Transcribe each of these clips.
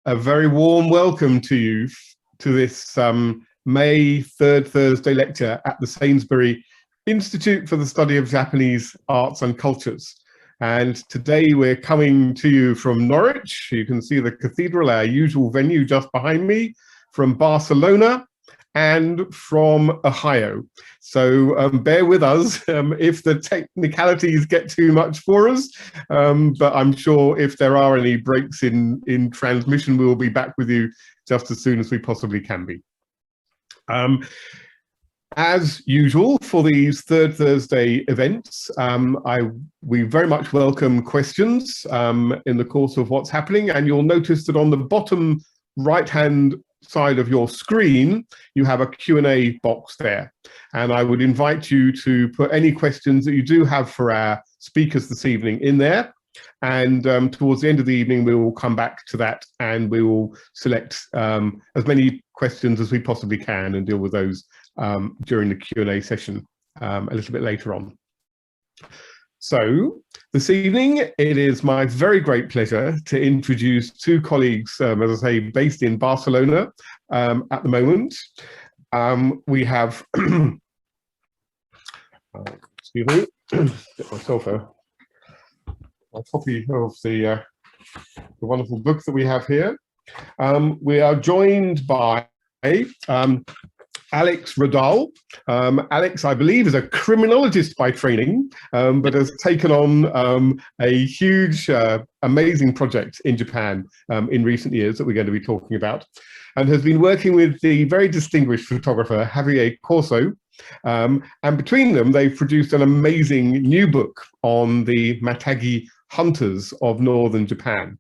a very warm welcome to you to this May 3rd Thursday lecture at the Sainsbury Institute for the Study of Japanese Arts and Cultures. And today we're coming to you from Norwich. You can see the cathedral, our usual venue just behind me, from Barcelona, and from Ohio. So bear with us if the technicalities get too much for us, but I'm sure if there are any breaks in transmission, we will be back with you just as soon as we possibly can be. As usual for these Third Thursday events, we very much welcome questions in the course of what's happening, and you'll notice that on the bottom right-hand side of your screen, you have a Q&A box there. And I would invite you to put any questions that you do have for our speakers this evening in there. And towards the end of the evening, we will come back to that and we will select as many questions as we possibly can and deal with those during the Q&A session a little bit later on. So this evening, it is my very great pleasure to introduce two colleagues, as I say, based in Barcelona at the moment. We have, excuse me, get myself a copy of the wonderful book that we have here. We are joined by Alex Rodal. Alex, I believe, is a criminologist by training, but has taken on a huge, amazing project in Japan in recent years that we're going to be talking about, and has been working with the very distinguished photographer Javier Corso. And between them, they've produced an amazing new book on the Matagi hunters of northern Japan.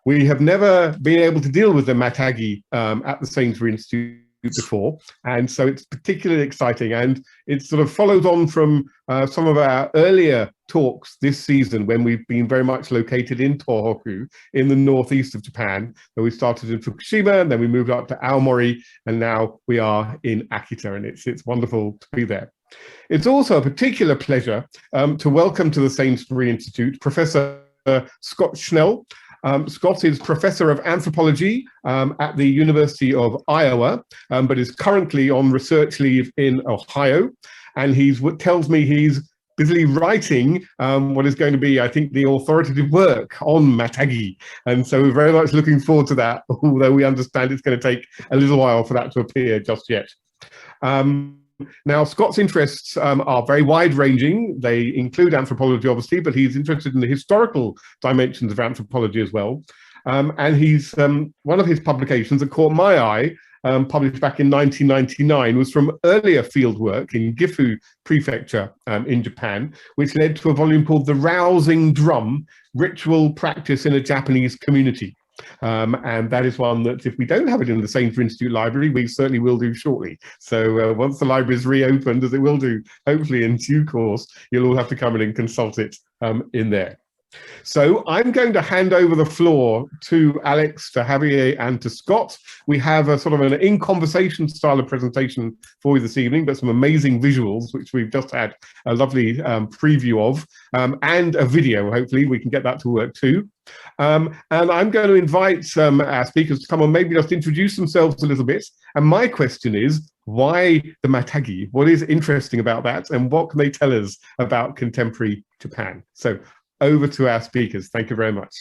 We have never been able to deal with the Matagi at the Sainsbury Institute before, and so it's particularly exciting, and it sort of follows on from some of our earlier talks this season when we've been very much located in Tōhoku in the northeast of Japan. So we started in Fukushima, and then we moved up to Aomori, and now we are in Akita, and it's wonderful to be there. It's also a particular pleasure to welcome to the Sainsbury Institute Professor Scott Schnell. Scott is Professor of Anthropology at the University of Iowa, but is currently on research leave in Ohio. And tells me he's busily writing what is going to be, I think, the authoritative work on Matagi. And so we're very much looking forward to that, although we understand it's going to take a little while for that to appear just yet. Now, Scott's interests are very wide-ranging. They include anthropology, obviously, but he's interested in the historical dimensions of anthropology as well. And he's one of his publications that caught my eye, published back in 1999, was from earlier field work in Gifu Prefecture in Japan, which led to a volume called The Rousing Drum, Ritual Practice in a Japanese Community. And that is one that, if we don't have it in the Sainsbury Institute Library, we certainly will do shortly. So once the library is reopened, as it will do, hopefully in due course, you'll all have to come in and consult it in there. So I'm going to hand over the floor to Alex, to Javier, and to Scott. We have a sort of an in-conversation style of presentation for you this evening, but some amazing visuals, which we've just had a lovely preview of, and a video. Hopefully we can get that to work too. And I'm going to invite our speakers to come on, maybe just introduce themselves a little bit. And my question is, why the Matagi? What is interesting about that? And what can they tell us about contemporary Japan? So over to our speakers. Thank you very much.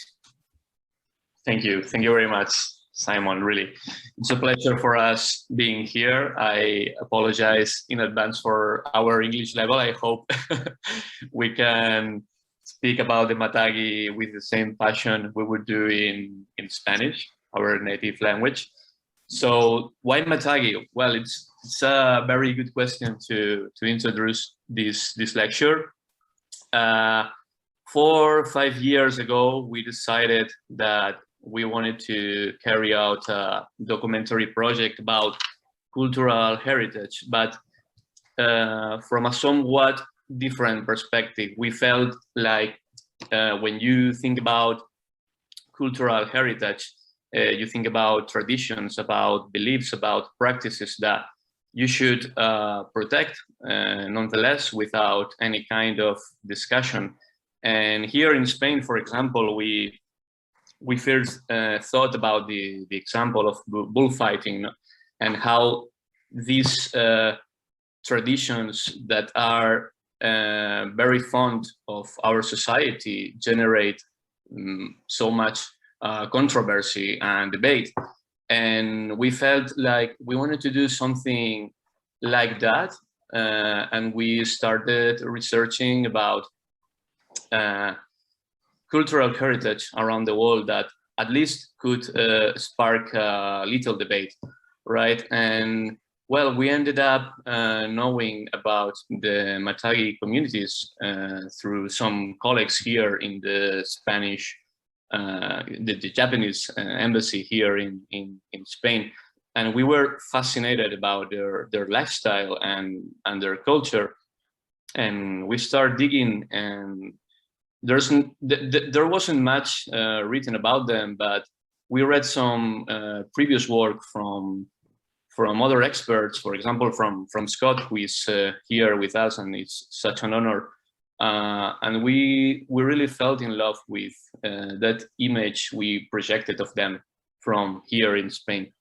Thank you. Thank you very much, Simon. Really, it's a pleasure for us being here. I apologize in advance for our English level. I hope we can speak about the Matagi with the same passion we would do in Spanish, our native language. So why Matagi? Well, it's a very good question to introduce this lecture. 4 or 5 years ago, we decided that we wanted to carry out a documentary project about cultural heritage, but from a somewhat different perspective. We felt like when you think about cultural heritage, you think about traditions, about beliefs, about practices that you should protect nonetheless without any kind of discussion. And here in Spain, for example, we we first thought about the example of bullfighting, and how these traditions that are very fond of our society generate so much controversy and debate. And we felt like we wanted to do something like that, and we started researching about cultural heritage around the world that at least could spark a little debate, right? And well, we ended up knowing about the Matagi communities through some colleagues here in the Spanish, the Japanese embassy here in Spain. And we were fascinated about their lifestyle and their culture. And we started digging, and there wasn't much written about them, but we read some previous work from other experts, for example, from Scott, who is here with us, and it's such an honor. And we really felt in love with that image we projected of them from here in Spain.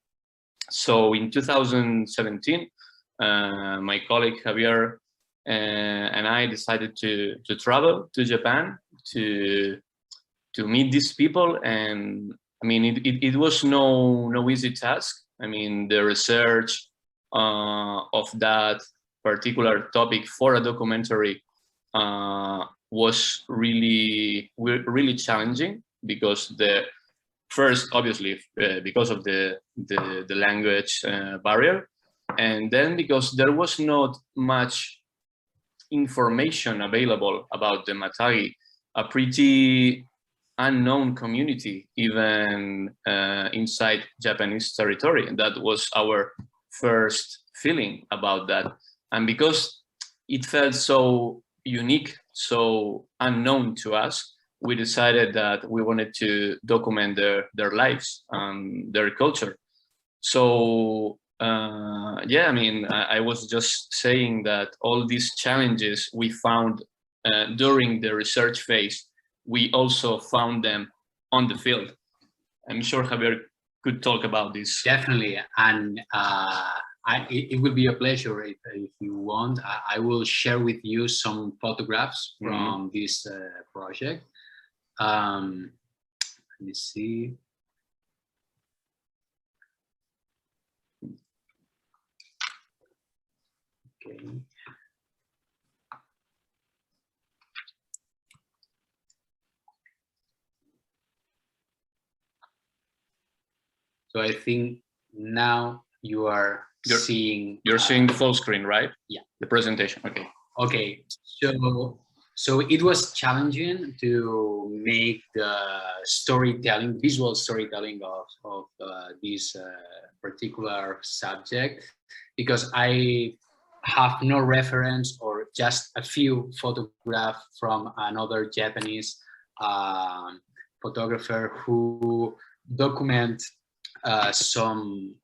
So in 2017, my colleague Javier and I decided to travel to Japan to meet these people. And I mean, it was no easy task. I mean, the research of that particular topic for a documentary was really challenging, because obviously because of the language barrier, and then because there was not much information available about the Matagi, a pretty unknown community, even inside Japanese territory. And that was our first feeling about that. And because it felt so unique, so unknown to us, we decided that we wanted to document their lives and their culture. So yeah, I mean, I was just saying that all these challenges we found during the research phase, we also found them on the field. I'm sure Javier could talk about this. Definitely, and it will be a pleasure if you want. I will share with you some photographs from this project. Let me see. Okay. So I think now you're seeing the full screen, right? Yeah. The presentation. Okay. Okay. So it was challenging to make the storytelling, visual storytelling of this particular subject, because I have no reference or just a few photographs from another Japanese photographer who document some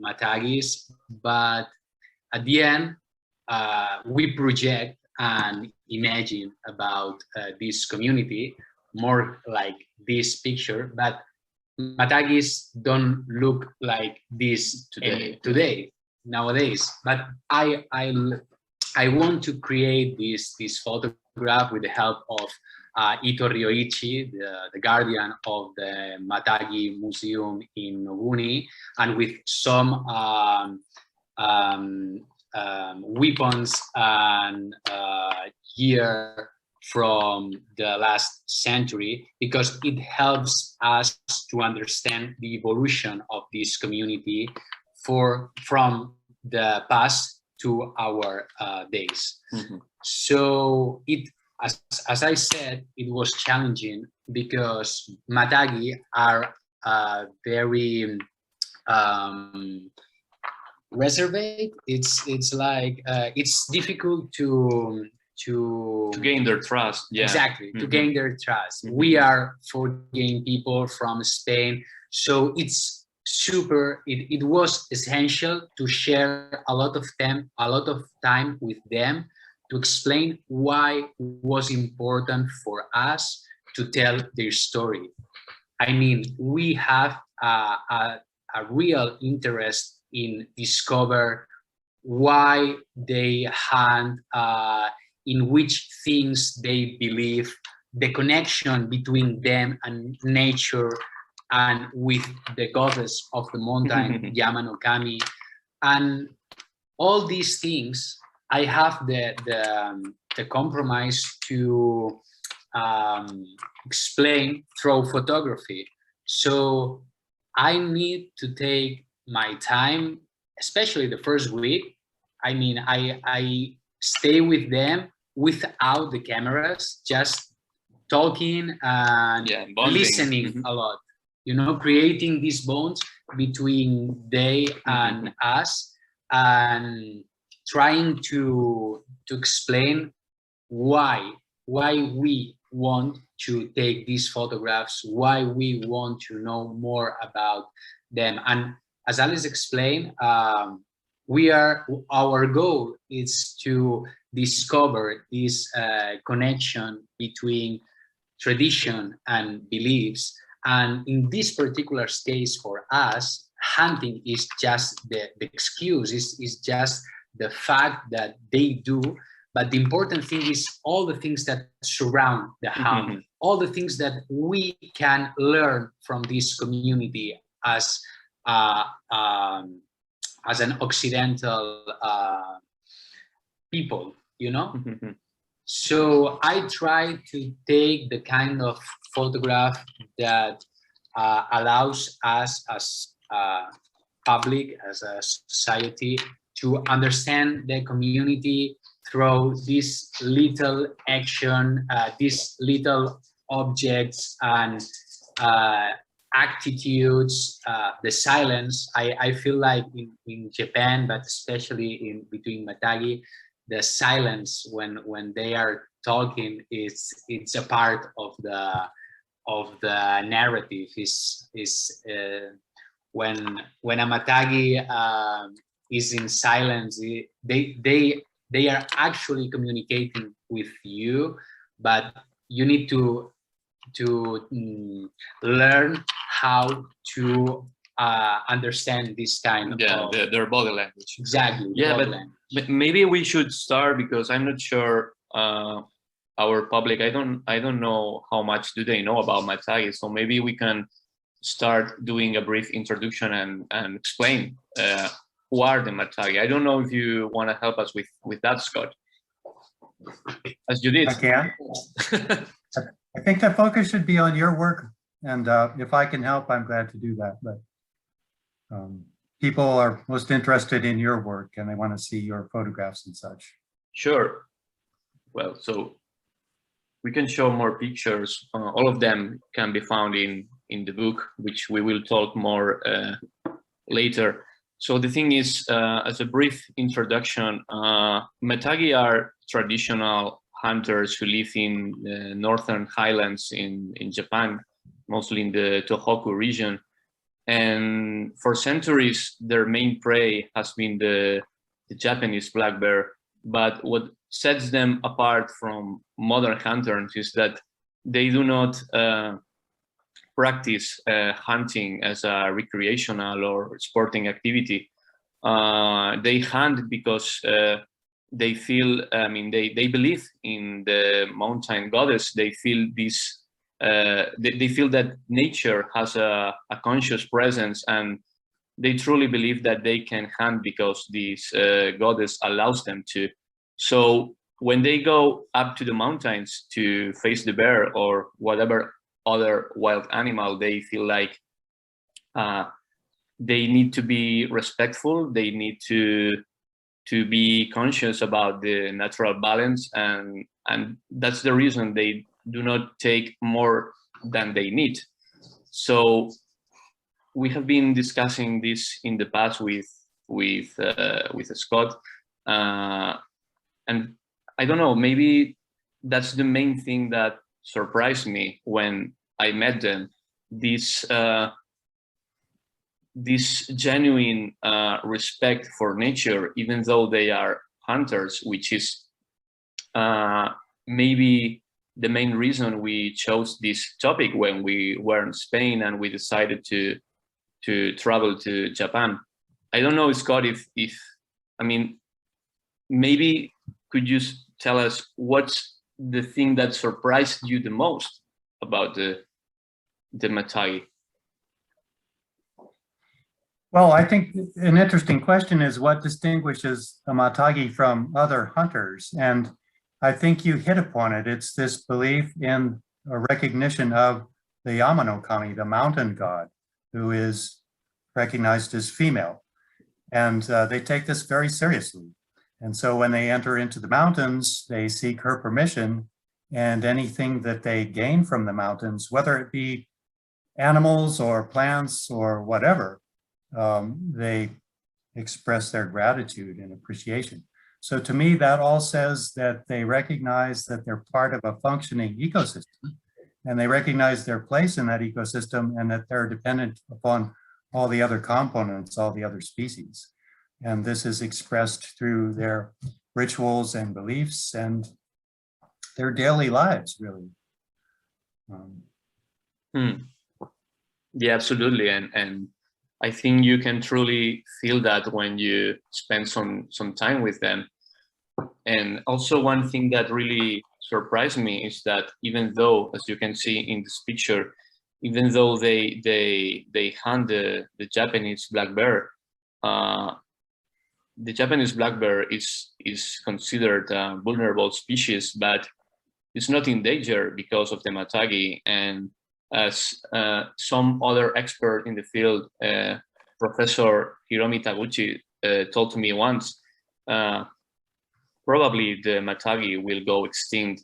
Matagis, but at the end we project and imagine about this community more like this picture, but Matagis don't look like this nowadays. But I want to create this photograph with the help of Ito Ryoichi, the guardian of the Matagi Museum in Noguni, and with some weapons and gear from the last century, because it helps us to understand the evolution of this community from the past to our days. So as I said, it was challenging because Matagi are very reserved. It's like it's difficult to gain their trust. Yeah, exactly, to gain their trust. We are foreign people from Spain, so it's super. It was essential to share a lot of time with them, to explain why it was important for us to tell their story. I mean, we have a real interest in discover why they hunt, in which things they believe, the connection between them and nature, and with the goddess of the mountain, Yama-no-Kami, and all these things. I have the compromise to explain through photography. So I need to take my time, especially the first week. I mean, I stay with them without the cameras, just talking and listening a lot, you know, creating these bonds between they and us, and trying to explain why we want to take these photographs, why we want to know more about them. And as Alice explained, our goal is to discover this connection between tradition and beliefs. And in this particular case for us, hunting is just the excuse, is just the fact that they do. But the important thing is all the things that surround the hunt, all the things that we can learn from this community as an Occidental people, you know? So I try to take the kind of photograph that allows us as public, as a society, to understand the community through this little action, these little objects and attitudes, the silence. I feel like in Japan, but especially between Matagi, the silence when they are talking it's a part of the narrative. Is when a Matagi is in silence, they are actually communicating with you, but you need to learn how to understand this kind of their body language. Exactly. But maybe we should start, because I'm not sure our public, I don't know how much do they know about Matagi, so maybe we can start doing a brief introduction and explain who are the Matagi. I don't know if you want to help us with that, Scott, as you did. I can. I think the focus should be on your work, and if I can help, I'm glad to do that. But people are most interested in your work, and they want to see your photographs and such. Sure. Well, so we can show more pictures. All of them can be found in the book, which we will talk more later. So the thing is, as a brief introduction, Matagi are traditional hunters who live in the northern highlands in Japan, mostly in the Tōhoku region. And for centuries, their main prey has been the Japanese black bear. But what sets them apart from modern hunters is that they do not practice hunting as a recreational or sporting activity. They hunt because they feel, they believe in the mountain goddess. They feel this, they feel that nature has a conscious presence, and they truly believe that they can hunt because this goddess allows them to. So when they go up to the mountains to face the bear or whatever other wild animal, they feel like they need to be respectful. They need to be conscious about the natural balance, and that's the reason they do not take more than they need. So we have been discussing this in the past with Scott, and I don't know, maybe that's the main thing that surprised me when I met them. This genuine respect for nature, even though they are hunters, which is maybe the main reason we chose this topic when we were in Spain and we decided to travel to Japan. I don't know, Scott, if I mean, maybe could you tell us what's the thing that surprised you the most about the Matagi? Well, I think an interesting question is what distinguishes a Matagi from other hunters? And I think you hit upon it. It's this belief in a recognition of the Yama-no-Kami, the mountain god, who is recognized as female. And they take this very seriously. And so when they enter into the mountains, they seek her permission, and anything that they gain from the mountains, whether it be animals or plants or whatever, they express their gratitude and appreciation. So to me, that all says that they recognize that they're part of a functioning ecosystem, and they recognize their place in that ecosystem, and that they're dependent upon all the other components, all the other species. And this is expressed through their rituals and beliefs and their daily lives, really. Yeah, absolutely. And I think you can truly feel that when you spend some time with them. And also one thing that really surprised me is that even though, as you can see in this picture, even though they hunt the Japanese black bear, the Japanese black bear is considered a vulnerable species, but it's not in danger because of the Matagi. And as some other expert in the field, Professor Hiromi Taguchi, told me once, probably the Matagi will go extinct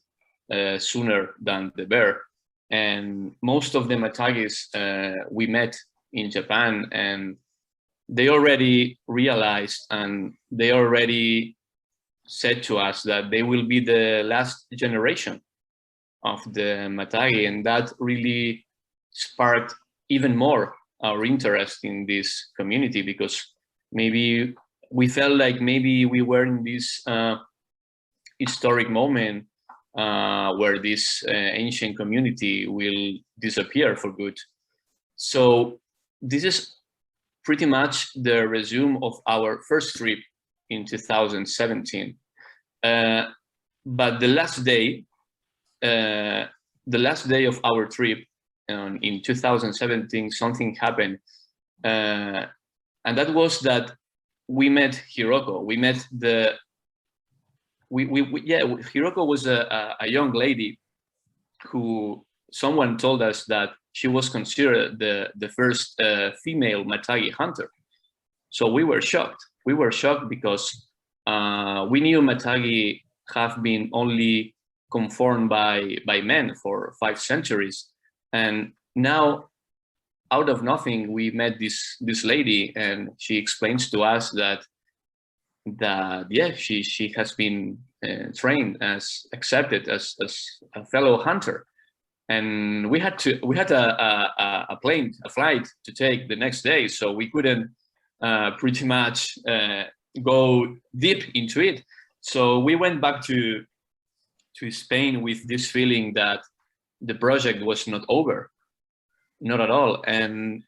sooner than the bear. And most of the Matagis we met in Japan, and they already realized and they already said to us that they will be the last generation of the Matagi, and that really sparked even more our interest in this community, because maybe we felt like maybe we were in this historic moment where this ancient community will disappear for good. So this is pretty much the resume of our first trip in 2017. But the last day of our trip in 2017, something happened, and that was that we met Hiroko. We met Hiroko was a young lady who someone told us that she was considered the first female Matagi hunter. So we were shocked. We were shocked because we knew Matagi have been only conformed by men for 5 centuries, and now out of nothing we met this lady, and she explains to us that yeah, she has been trained as accepted as a fellow hunter. And we had a flight to take the next day, so we couldn't pretty much go deep into it. So we went back to Spain with this feeling that the project was not over, not at all. And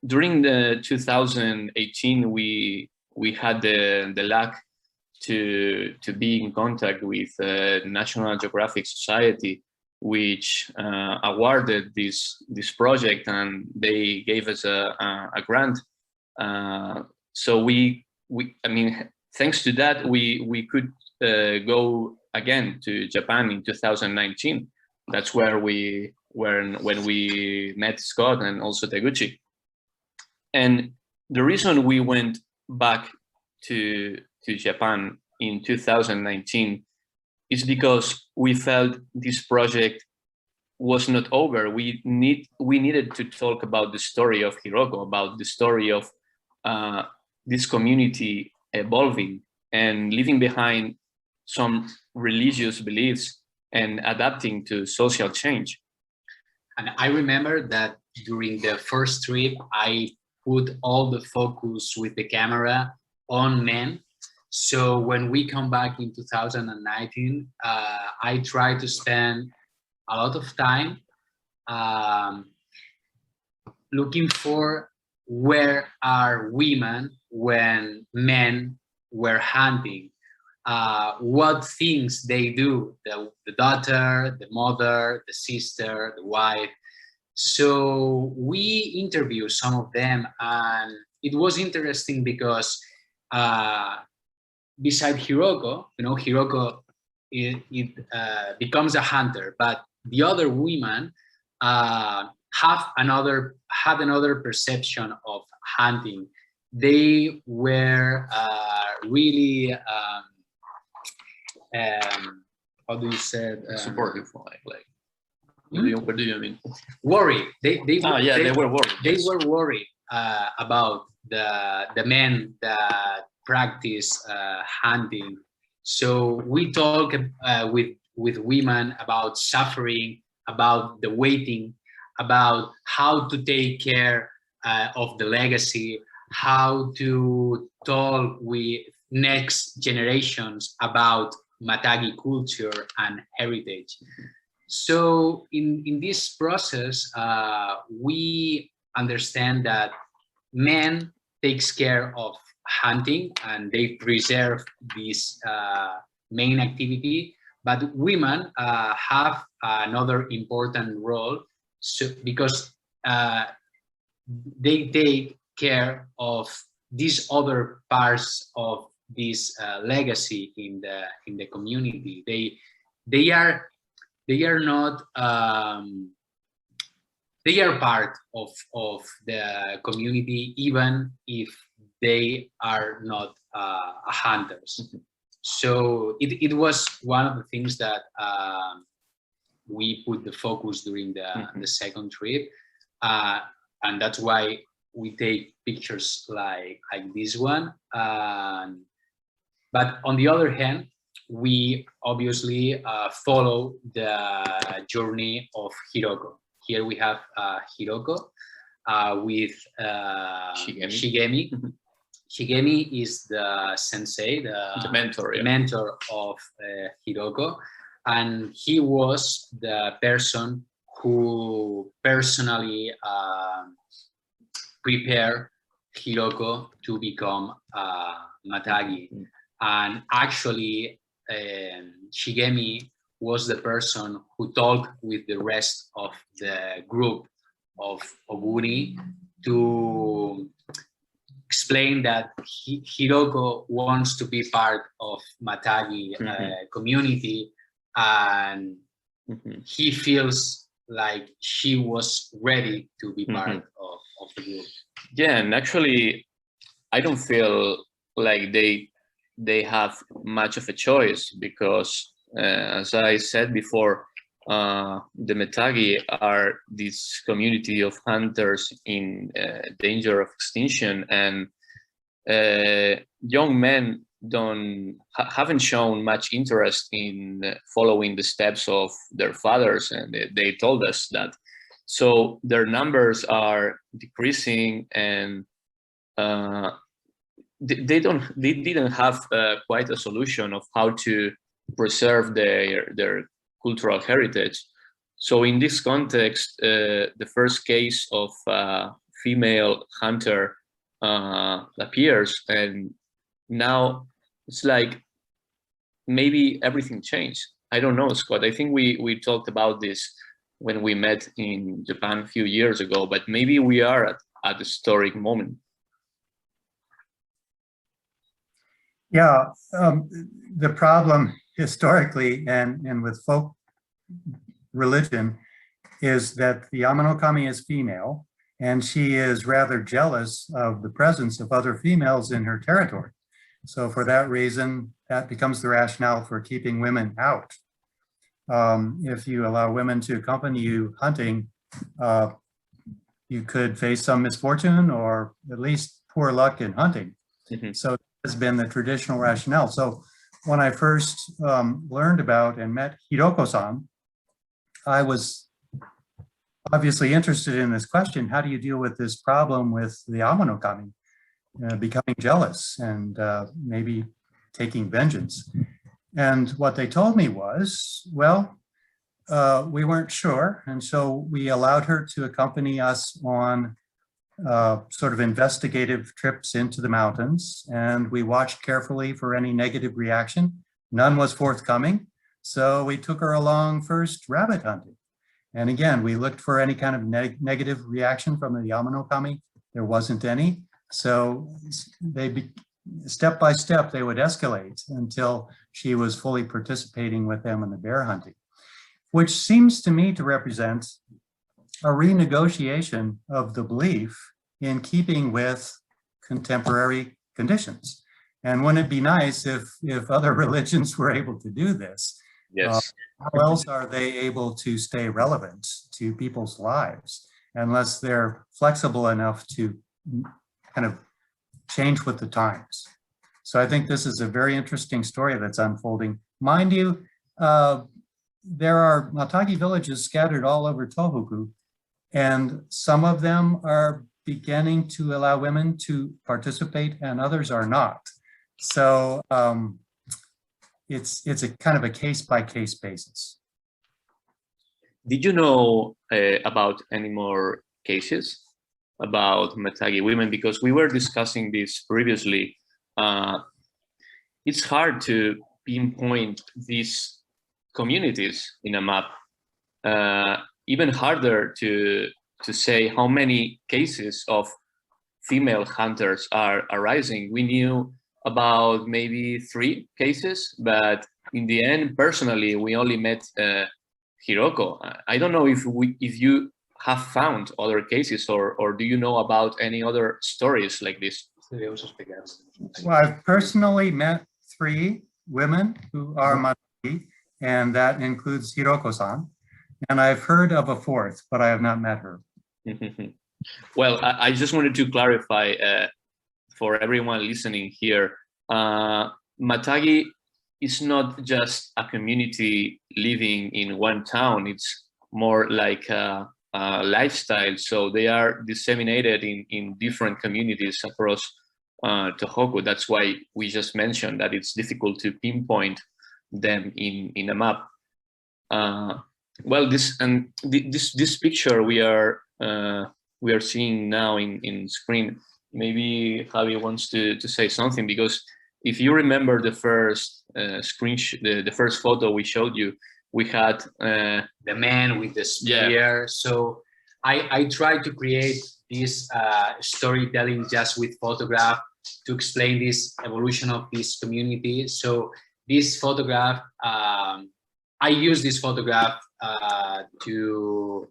during the 2018, we had the luck to be in contact with National Geographic Society, which awarded this project, and they gave us a grant. So I mean, thanks to that, we could go again to Japan in 2019. That's where when we met Scott and also Taguchi. And the reason we went back to Japan in 2019 is because we felt this project was not over. We needed to talk about the story of Hiroko, about the story of this community evolving and leaving behind some religious beliefs and adapting to social change. And I remember that during the first trip, I put all the focus with the camera on men. So when we come back in 2019, I try to spend a lot of time looking for where are women when men were hunting, what things they do, the daughter, the mother, the sister, the wife. So we interviewed some of them, and it was interesting because beside Hiroko, Hiroko becomes a hunter, but the other women had another perception of hunting. They were really how do you say it? Supportive, like what do you mean? Worried. They were worried. They were worried about the men that practice hunting. So we talk with women about suffering, about the waiting, about how to take care of the legacy, how to talk with next generations about Matagi culture and heritage. So in this process, we understand that men takes care of hunting and they preserve this main activity, but women have another important role, so because they take care of these other parts of this legacy in the community. They are not they are part of the community, even if they are not hunters. So it was one of the things that we put the focus during the second trip, and that's why we take pictures like this one. But on the other hand, we obviously follow the journey of Hiroko. Here we have Hiroko with Shigemi. Shigemi is the sensei, the mentor of Hiroko, and he was the person who personally prepared Hiroko to become Matagi. And actually, Shigemi was the person who talked with the rest of the group of Oguri to explain that Hiroko wants to be part of Matagi community, and he feels like she was ready to be part of the group. Yeah, and actually, I don't feel like they have much of a choice, because as I said before, the Matagi are this community of hunters in danger of extinction, and young men haven't shown much interest in following the steps of their fathers, and they told us that. So their numbers are decreasing, and they didn't have quite a solution of how to preserve their cultural heritage. So in this context, the first case of female hunter appears, and now it's like maybe everything changed. I don't know, Scott. I think we talked about this when we met in Japan a few years ago, but maybe we are at a historic moment. Yeah, the problem historically and with folk religion is that the Yama-no-Kami is female, and she is rather jealous of the presence of other females in her territory. So for that reason, that becomes the rationale for keeping women out. If you allow women to accompany you hunting, you could face some misfortune or at least poor luck in hunting. So has been the traditional rationale. So when I first learned about and met Hiroko-san, I was obviously interested in this question: how do you deal with this problem with the Yama-no-Kami becoming jealous and maybe taking vengeance. And what they told me was, well, we weren't sure. And so we allowed her to accompany us on sort of investigative trips into the mountains. And we watched carefully for any negative reaction. None was forthcoming. So we took her along first rabbit hunting. And again, we looked for any kind of negative reaction from the Yama-no-Kami. There wasn't any. So step by step, they would escalate until she was fully participating with them in the bear hunting, which seems to me to represent a renegotiation of the belief in keeping with contemporary conditions. And wouldn't it be nice if other religions were able to do this? Yes. How else are they able to stay relevant to people's lives unless they're flexible enough to kind of change with the times? So I think this is a very interesting story that's unfolding. Mind you, there are Matagi villages scattered all over Tōhoku, and some of them are beginning to allow women to participate and others are not. So it's a kind of a case-by-case basis. Did you know about any more cases about Matagi women? Because we were discussing this previously. It's hard to pinpoint these communities in a map. Even harder to say how many cases of female hunters are arising. We knew about maybe 3 cases, but in the end, personally, we only met Hiroko. I don't know if you have found other cases, or do you know about any other stories like this? Well, I've personally met 3 women who are Matagi, and that includes Hiroko-san. And I've heard of a 4th, but I have not met her. Well, I just wanted to clarify for everyone listening here, Matagi is not just a community living in one town. It's more like a lifestyle. So they are disseminated in different communities across Tōhoku. That's why we just mentioned that it's difficult to pinpoint them in a map. Well, this picture we are seeing now in screen. Maybe Javi wants to say something, because if you remember the first screenshot, the first photo we showed you, we had the man with the spear. Yeah. So I tried to create this storytelling just with photograph to explain this evolution of this community. So this photograph, I use this photograph to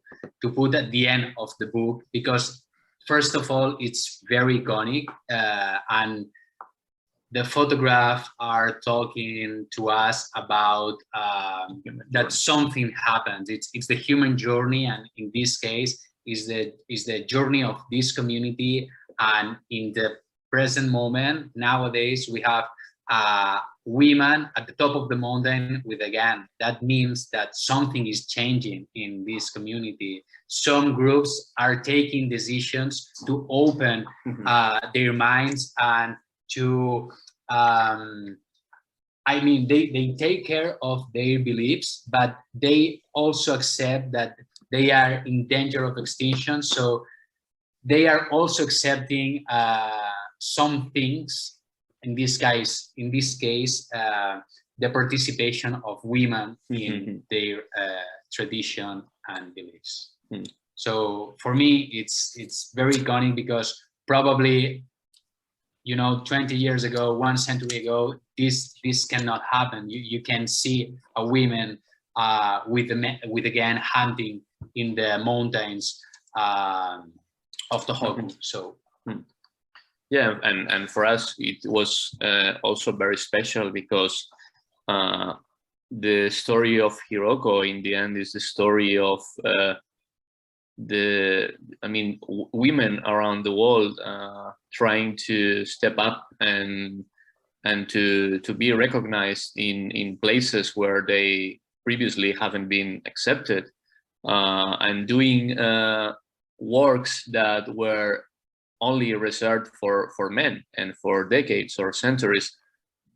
put at the end of the book, because first of all, it's very iconic, and the photograph are talking to us about that something happens. It's the human journey, and in this case, is the journey of this community. And in the present moment, nowadays, we have women at the top of the mountain with a gun. That means that something is changing in this community. Some groups are taking decisions to open their minds and to, I mean, they take care of their beliefs, but they also accept that they are in danger of extinction. So they are also accepting some things. In this case, the participation of women in their tradition and beliefs. So for me, it's very iconic, because probably, 20 years ago, 1 century ago, this cannot happen. You can see a woman with a gun hunting in the mountains of Tōhoku. So. Yeah, and for us, it was also very special, because the story of Hiroko in the end is the story of women around the world trying to step up and to be recognized in places where they previously haven't been accepted, and doing works that were only reserved for men and for decades or centuries.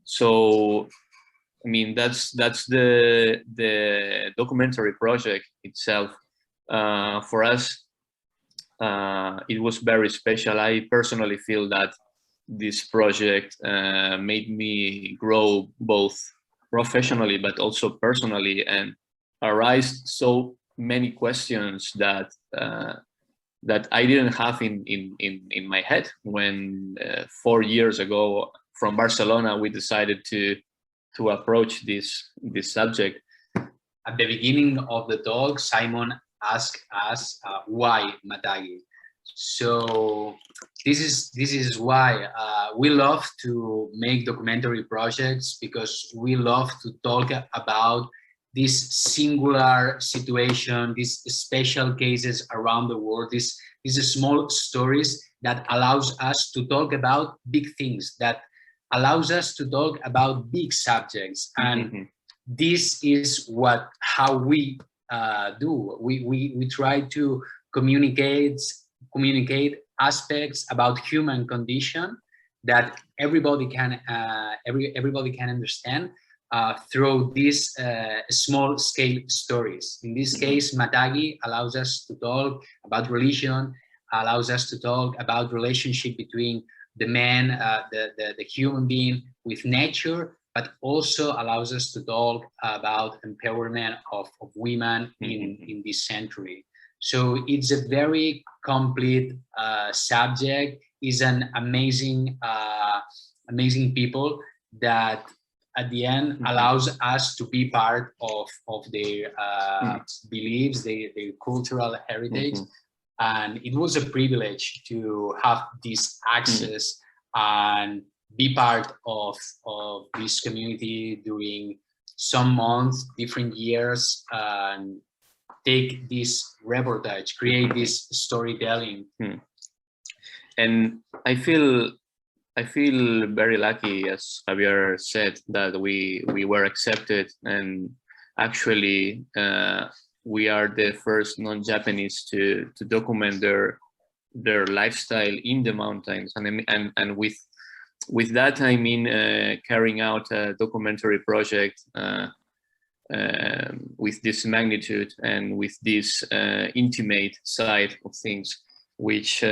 So, I mean, that's the documentary project itself. For us, it was very special. I personally feel that this project made me grow both professionally but also personally, and arise so many questions that that I didn't have in my head when 4 years ago from Barcelona we decided to approach this subject. At the beginning of the talk, Simon asked us why Matagi. So this is why we love to make documentary projects, because we love to talk about this singular situation, these special cases around the world, these small stories that allows us to talk about big things, that allows us to talk about big subjects. And this is how we do. We try to communicate aspects about human condition that everybody can understand through these small scale stories. In this case, Matagi allows us to talk about religion, allows us to talk about relationship between the man, the human being with nature, but also allows us to talk about empowerment of women in this century. So it's a very complete subject. Is an amazing people that at the end allows us to be part of their beliefs, their cultural heritage. And it was a privilege to have this access and be part of this community during some months, different years, and take this reportage, create this storytelling. And I feel very lucky, as Javier said, that we were accepted, and actually we are the first non-Japanese to document their lifestyle in the mountains, and with that I mean carrying out a documentary project with this magnitude and with this intimate side of things, which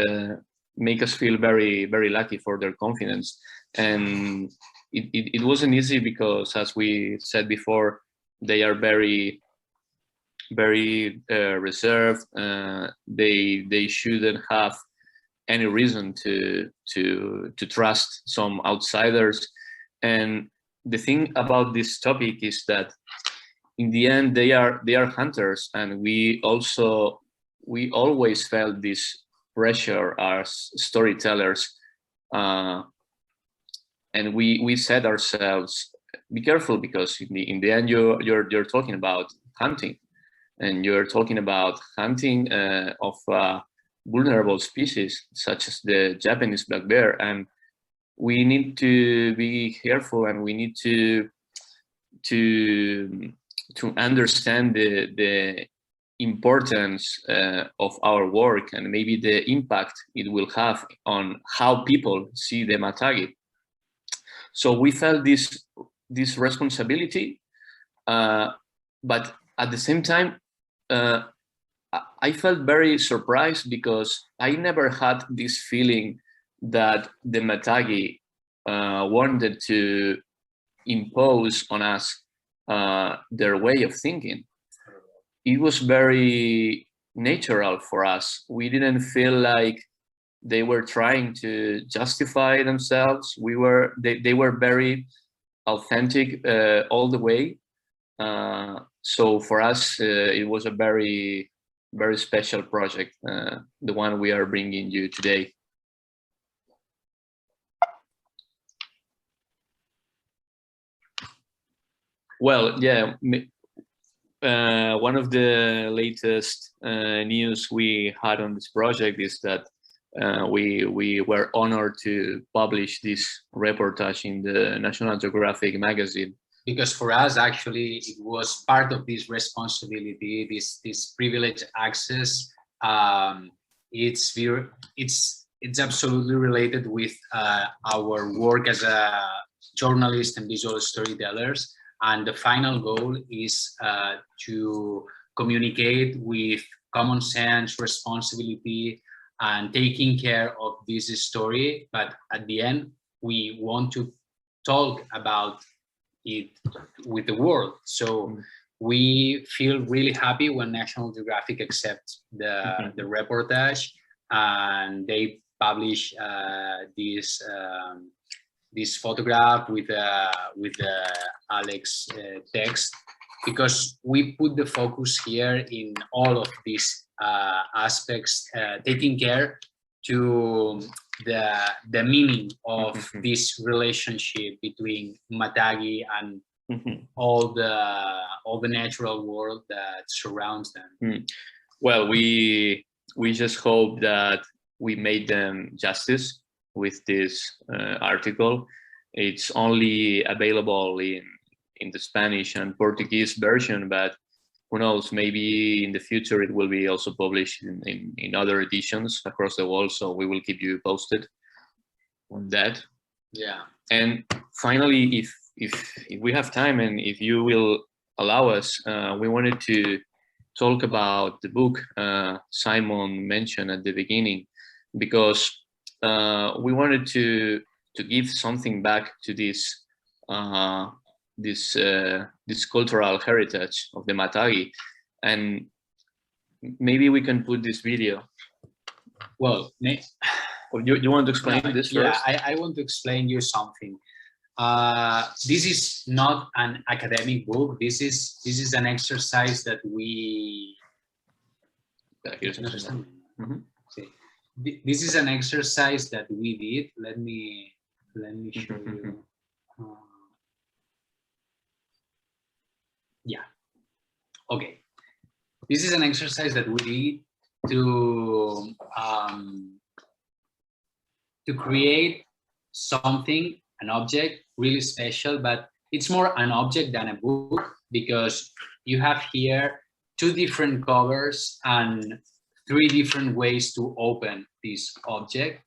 make us feel very, very lucky for their confidence. And it wasn't easy because, as we said before, they are very, very reserved. They shouldn't have any reason to trust some outsiders. And the thing about this topic is that in the end they are hunters, and we always felt this pressure as storytellers, and we said ourselves, be careful, because in the end you're talking about hunting, and you're talking about hunting of vulnerable species such as the Japanese black bear, and we need to be careful, and we need to understand the importance of our work, and maybe the impact it will have on how people see the Matagi. So we felt this responsibility, but at the same time I felt very surprised, because I never had this feeling that the Matagi wanted to impose on us their way of thinking. It was very natural for us. We didn't feel like they were trying to justify themselves. They were very authentic all the way. So for us, it was a very, very special project, the one we are bringing you today. Well, yeah. One of the latest news we had on this project is that we were honored to publish this reportage in the National Geographic magazine. Because for us, actually, it was part of this responsibility, this privileged access. It's absolutely related with our work as a journalists and visual storytellers. And the final goal is to communicate with common sense, responsibility, and taking care of this story. But at the end, we want to talk about it with the world. So we feel really happy when National Geographic accepts the reportage, and they publish this photograph with the Alex text, because we put the focus here in all of these aspects, taking care to the meaning of this relationship between Matagi and all the natural world that surrounds them. Well, we just hope that we made them justice with this article. It's only available in the Spanish and Portuguese version, but who knows, maybe in the future it will be also published in other editions across the world. So we will keep you posted on that. Yeah. And finally, if we have time and if you will allow us, we wanted to talk about the book Simon mentioned at the beginning, because we wanted to give something back to this this cultural heritage of the Matagi, and maybe we can put this video. Well, you want to explain this first? Yeah, I want to explain you something. This is not an academic book. This is an exercise that we. Here's This is an exercise that we did. Let me show you. Yeah. Okay. This is an exercise that we did to create something, an object really special, but it's more an object than a book, because you have here 2 different covers and 3 different ways to open this object.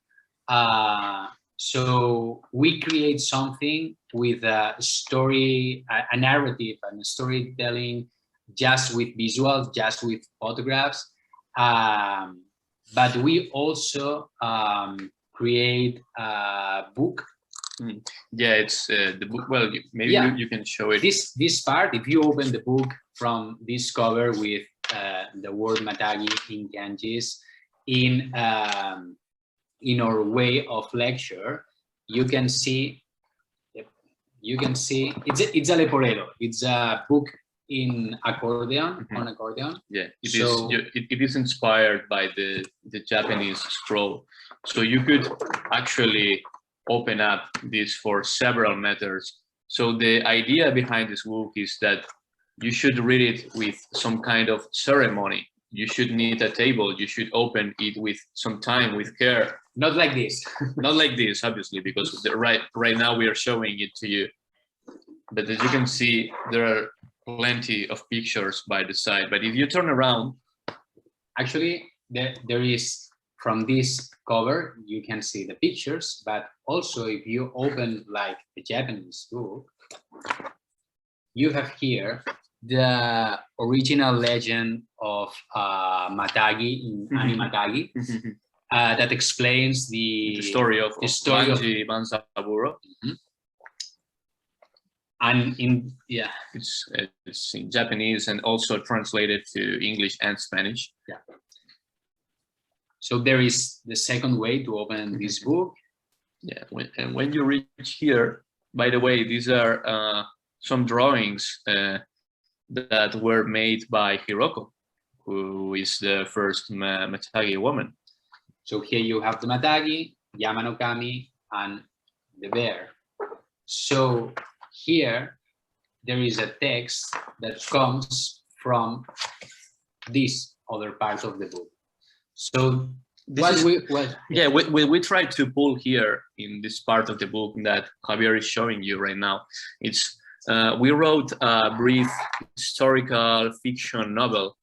So we create something with a story, a narrative and storytelling, just with visuals, just with photographs. But we also create a book. Yeah, it's the book. Well, maybe you can show it. This part, if you open the book from this cover with the word Matagi in kanjis in our way of lecture, you can see it's a leporello. It's a book in accordion, on accordion. Yeah, it is inspired by the Japanese scroll. So you could actually open up this for several methods. So the idea behind this book is that you should read it with some kind of ceremony. You should need a table. You should open it with some time, with care. Not like this. Not like this, obviously, because right now we are showing it to you. But as you can see, there are plenty of pictures by the side. But if you turn around, actually, there is, from this cover, you can see the pictures. But also, if you open like a Japanese book, you have here the original legend of Matagi in Matagi that explains the story of Benji Banzaburo. And it's in Japanese and also translated to English and Spanish. Yeah. So there is the second way to open this book. Yeah, when you reach here, by the way, these are some drawings that were made by Hiroko, who is the first Matagi woman. So here you have the Matagi, Yama-no-Kami, and the bear. So here there is a text that comes from this other part of the book. So we try to pull here in this part of the book that Javier is showing you right now. It's we wrote a brief historical fiction novel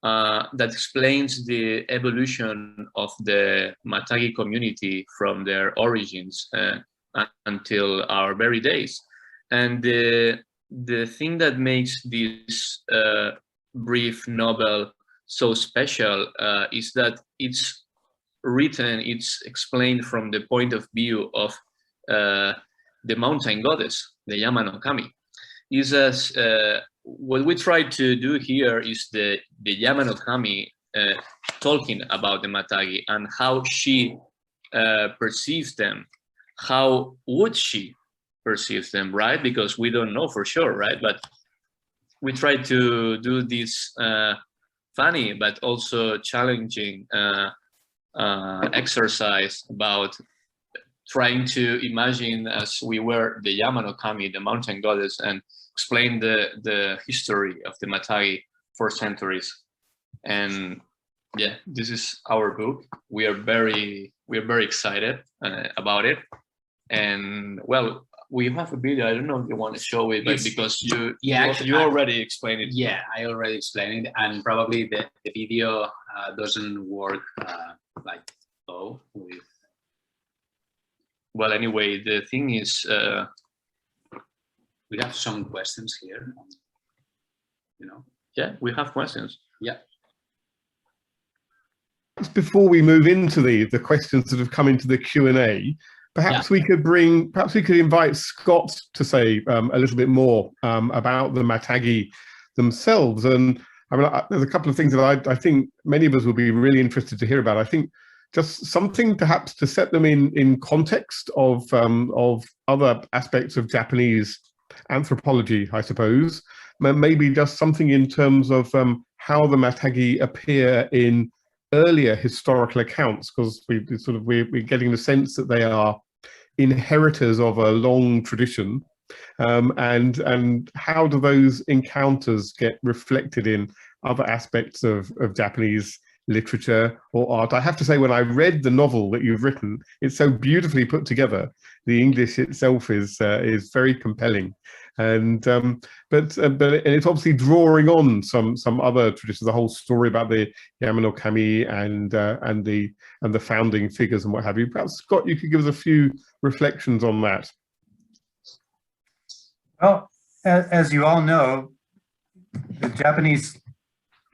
that explains the evolution of the Matagi community from their origins until our very days. And the thing that makes this brief novel so special is that it's written, it's explained from the point of view of the mountain goddess, the Yama-no-Kami. Is as what we try to do here is the Yama-no-Kami talking about the Matagi and how she perceives them. How would she perceive them, right? Because we don't know for sure, right? But we try to do this funny but also challenging exercise about trying to imagine as we were the Yama-no-Kami, the mountain goddess, and explain the history of the Matagi for centuries. And yeah, this is our book. We are very excited about it. And well, we have a video. I don't know if you want to show it, but because you already explained it. Yeah, I already explained it, and probably the video doesn't work like oh with. Well, anyway, the thing is, we have some questions here. You know. Yeah, we have questions. Yeah. Before we move into the questions that have come into the Q&A, perhaps we could invite Scott to say a little bit more about the Matagi themselves. And I mean, there's a couple of things that I think many of us will be really interested to hear about. I think just something perhaps to set them in context of other aspects of Japanese anthropology, I suppose. Maybe just something in terms of how the Matagi appear in earlier historical accounts, because we're getting the sense that they are inheritors of a long tradition, and how do those encounters get reflected in other aspects of Japanese literature or art? I have to say, when I read the novel that you've written, it's so beautifully put together. The English itself is very compelling, and but it's obviously drawing on some other traditions. The whole story about the Yama-no-Kami and the founding figures and what have you. Perhaps Scott, you could give us a few reflections on that. Well, as you all know, the Japanese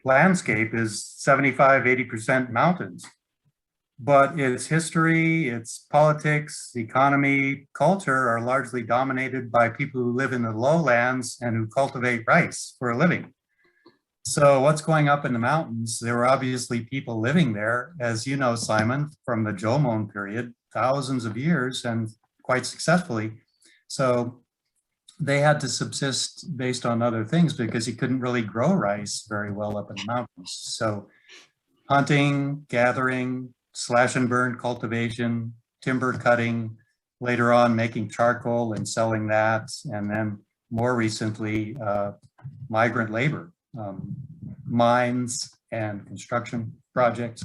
landscape is 75–80% mountains, but its history, its politics, economy, culture are largely dominated by people who live in the lowlands and who cultivate rice for a living. So what's going up in the mountains? There were obviously people living there, as you know, Simon, from the Jomon period, thousands of years, and quite successfully. So they had to subsist based on other things because you couldn't really grow rice very well up in the mountains. So hunting, gathering, slash and burn cultivation, timber cutting, later on making charcoal and selling that, and then more recently, migrant labor, mines and construction projects.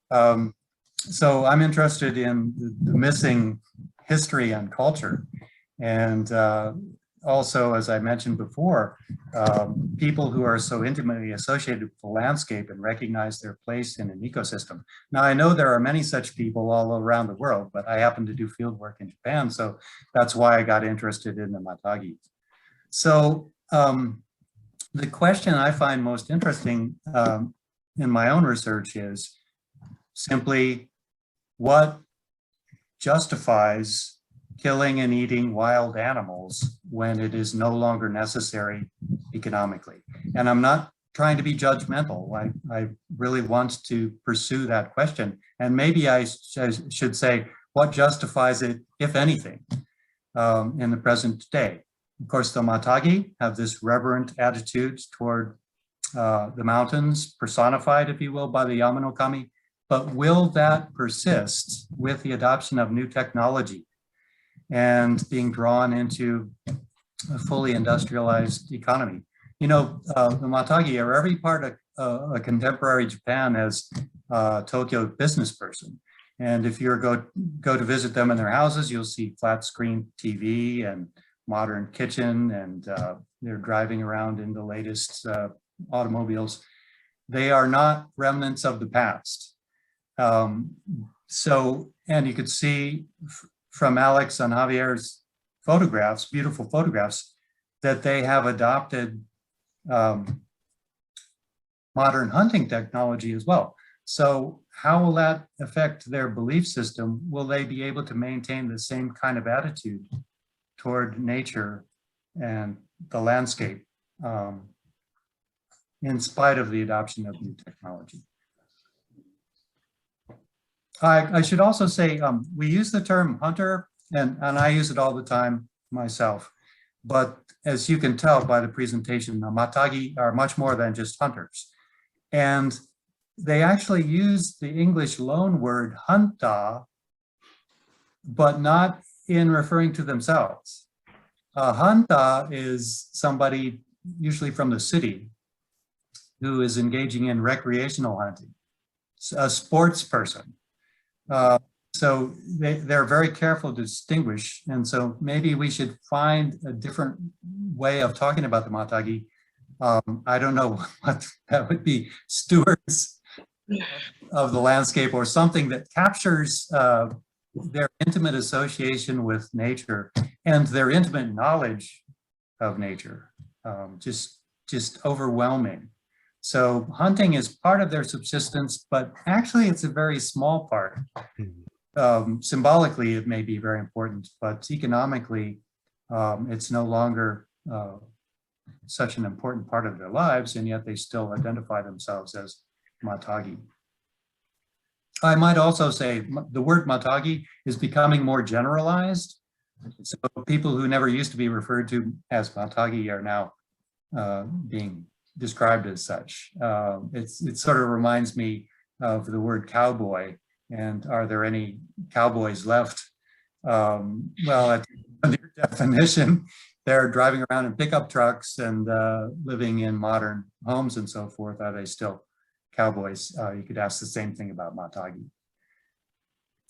So I'm interested in the missing history and culture. And also, as I mentioned before, people who are so intimately associated with the landscape and recognize their place in an ecosystem. Now, I know there are many such people all around the world, but I happen to do field work in Japan, so that's why I got interested in the Matagi. So the question I find most interesting in my own research is simply what justifies killing and eating wild animals when it is no longer necessary economically. And I'm not trying to be judgmental. I really want to pursue that question. And maybe I should say, what justifies it, if anything, in the present day? Of course, the Matagi have this reverent attitude toward the mountains, personified, if you will, by the Yama-no-Kami. But will that persist with the adoption of new technology and being drawn into a fully industrialized economy? You know, the Matagi are every part of a contemporary Japan as a Tokyo business person. And if you go to visit them in their houses, you'll see flat screen TV and modern kitchen, and they're driving around in the latest automobiles. They are not remnants of the past. And you could see from Alex and Javier's photographs, beautiful photographs, that they have adopted modern hunting technology as well. So how will that affect their belief system? Will they be able to maintain the same kind of attitude toward nature and the landscape in spite of the adoption of new technology? I should also say, we use the term hunter, and I use it all the time myself. But as you can tell by the presentation, the Matagi are much more than just hunters. And they actually use the English loan word hunta, but not in referring to themselves. A hunta is somebody usually from the city who is engaging in recreational hunting, a sports person. So they're very careful to distinguish. And so maybe we should find a different way of talking about the Matagi. I don't know what that would be, stewards of the landscape or something that captures their intimate association with nature and their intimate knowledge of nature, just overwhelming. So hunting is part of their subsistence, but actually it's a very small part. Symbolically, it may be very important, but economically, it's no longer such an important part of their lives, and yet they still identify themselves as Matagi. I might also say the word Matagi is becoming more generalized. So people who never used to be referred to as Matagi are now being described as such. It sort of reminds me of the word cowboy, and are there any cowboys left? Well, at their definition, they're driving around in pickup trucks and living in modern homes and so forth. Are they still cowboys? You could ask the same thing about Matagi.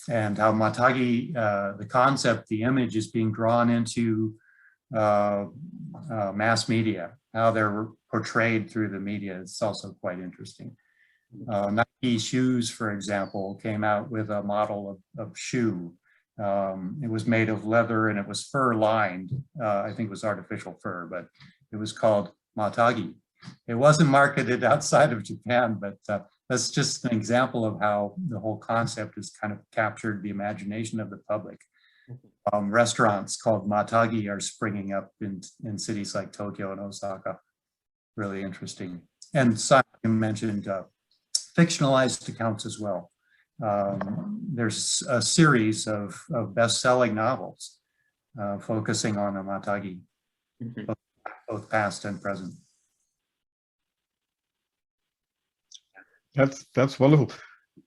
And how Matagi, the concept, the image is being drawn into mass media, how they're portrayed through the media. It's also quite interesting. Nike shoes, for example, came out with a model of shoe. It was made of leather and it was fur lined. I think it was artificial fur, but it was called Matagi. It wasn't marketed outside of Japan, but that's just an example of how the whole concept has kind of captured the imagination of the public. Restaurants called Matagi are springing up in cities like Tokyo and Osaka. Really interesting. And Simon mentioned fictionalized accounts as well. There's a series of best-selling novels focusing on a Matagi, both past and present. That's wonderful.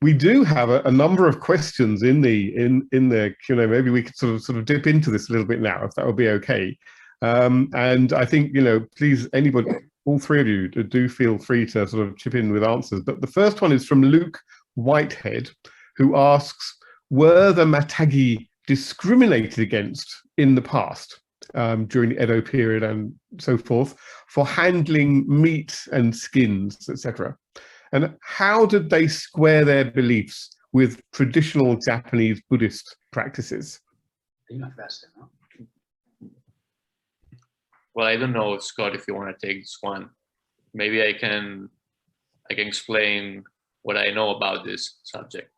We do have a number of questions in the Q&A. Maybe we could sort of dip into this a little bit now, if that would be okay. And I think, please, anybody, all three of you, do feel free to sort of chip in with answers. But the first one is from Luke Whitehead, who asks, were the Matagi discriminated against in the past, during the Edo period and so forth, for handling meat and skins, etc.? And how did they square their beliefs with traditional Japanese Buddhist practices? Well, I don't know, Scott, if you want to take this one. Maybe I can explain what I know about this subject.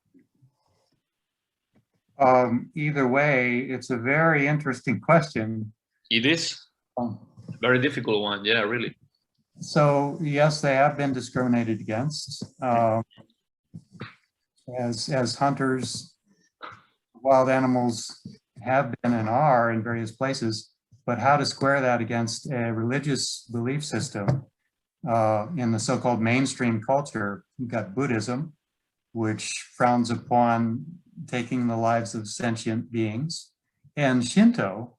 Either way, it's a very interesting question. It is a very difficult one, yeah, really. So yes, they have been discriminated against. As hunters, wild animals have been and are in various places, but how to square that against a religious belief system in the so-called mainstream culture? You've got Buddhism, which frowns upon taking the lives of sentient beings, and Shinto,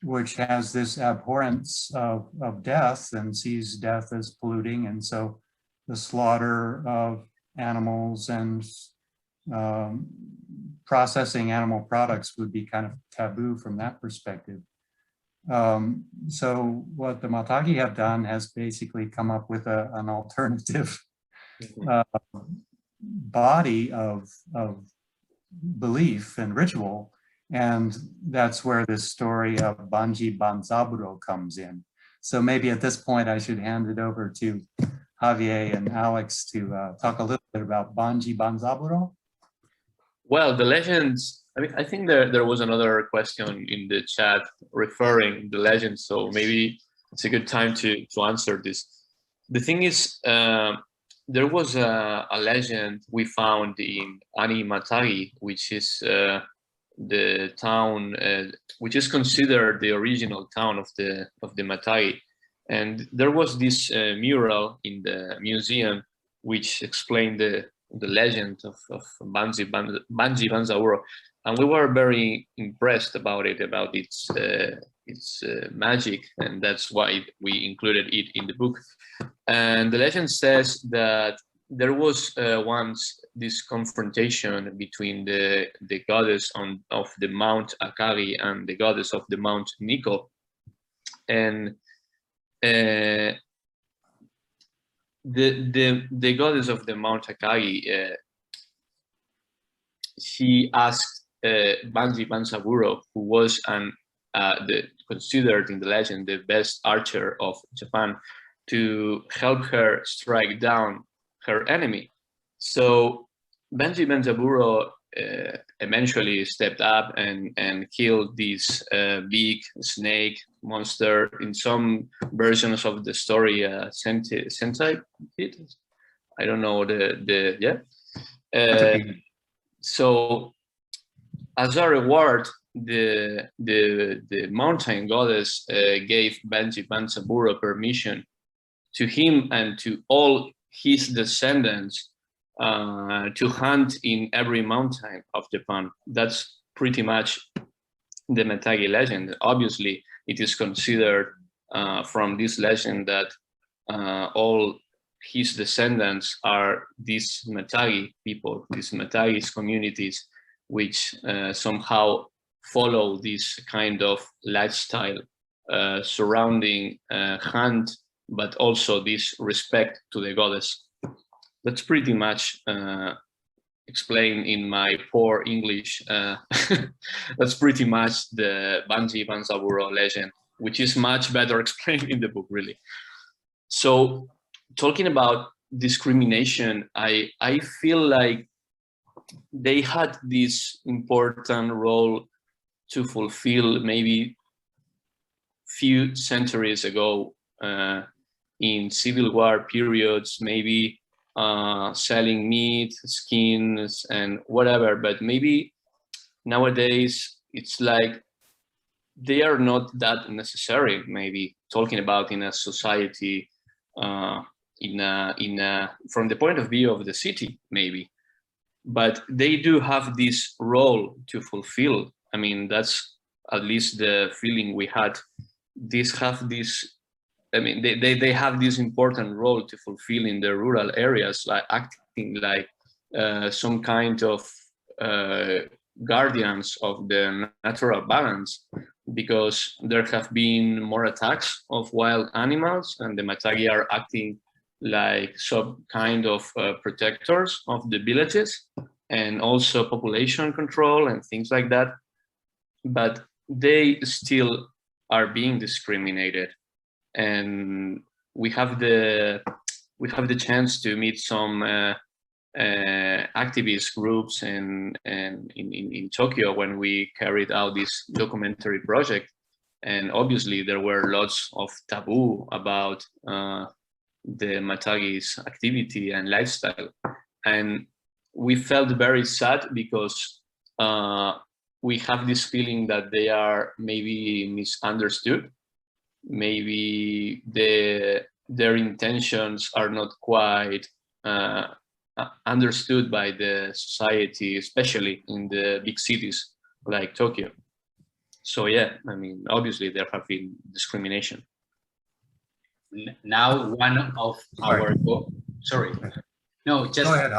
which has this abhorrence of death and sees death as polluting. And so the slaughter of animals and processing animal products would be kind of taboo from that perspective. So what the Matagi have done has basically come up with an alternative body of belief and ritual And that's where this story of Banji Banzaburo comes in. So maybe at this point, I should hand it over to Javier and Alex to talk a little bit about Banji Banzaburo. Well, the legends, I mean, I think there was another question in the chat referring the legends, so maybe it's a good time to answer this. The thing is, there was a legend we found in Matagi, which is the town, which is considered the original town of the Matagi. And there was this mural in the museum which explained the legend of Banji Banzaburo, and we were very impressed about it, about its magic, and that's why we included it in the book. And the legend says that there was once this confrontation between the goddess of the Mount Akagi and the goddess of the Mount Nikko, and the goddess of the Mount Akagi, she asked Banji Banzaburo, who was considered in the legend the best archer of Japan, to help her strike down her enemy. So Banji Banzaburo eventually stepped up and killed this big snake monster. In some versions of the story, centipede. I don't know so as a reward, the mountain goddess gave Banji Banzaburo permission to him and to all his descendants to hunt in every mountain of Japan. That's pretty much the Matagi legend. Obviously, it is considered from this legend that all his descendants are these Matagi people, these Matagi communities, which somehow follow this kind of lifestyle surrounding hunt, but also this respect to the goddess. That's pretty much explained in my poor English. That's pretty much the Banji Banzaburo legend, which is much better explained in the book, really. So talking about discrimination, I feel like they had this important role to fulfill maybe few centuries ago in Civil War periods, maybe selling meat, skins, and whatever. But maybe nowadays it's like they are not that necessary. Maybe talking about in a society, from the point of view of the city, maybe. But they do have this role to fulfill. I mean, that's at least the feeling we had. I mean, they have this important role to fulfill in the rural areas, like acting like some kind of guardians of the natural balance, because there have been more attacks of wild animals, and the Matagi are acting like some kind of protectors of the villages, and also population control and things like that. But they still are being discriminated. And we have the chance to meet some activist groups in Tokyo when we carried out this documentary project, and obviously there were lots of taboo about the Matagi's activity and lifestyle, and we felt very sad because we have this feeling that they are maybe misunderstood. Maybe their intentions are not quite understood by the society, especially in the big cities like Tokyo. So yeah, I mean, obviously there have been discrimination. Now, one of our Go ahead,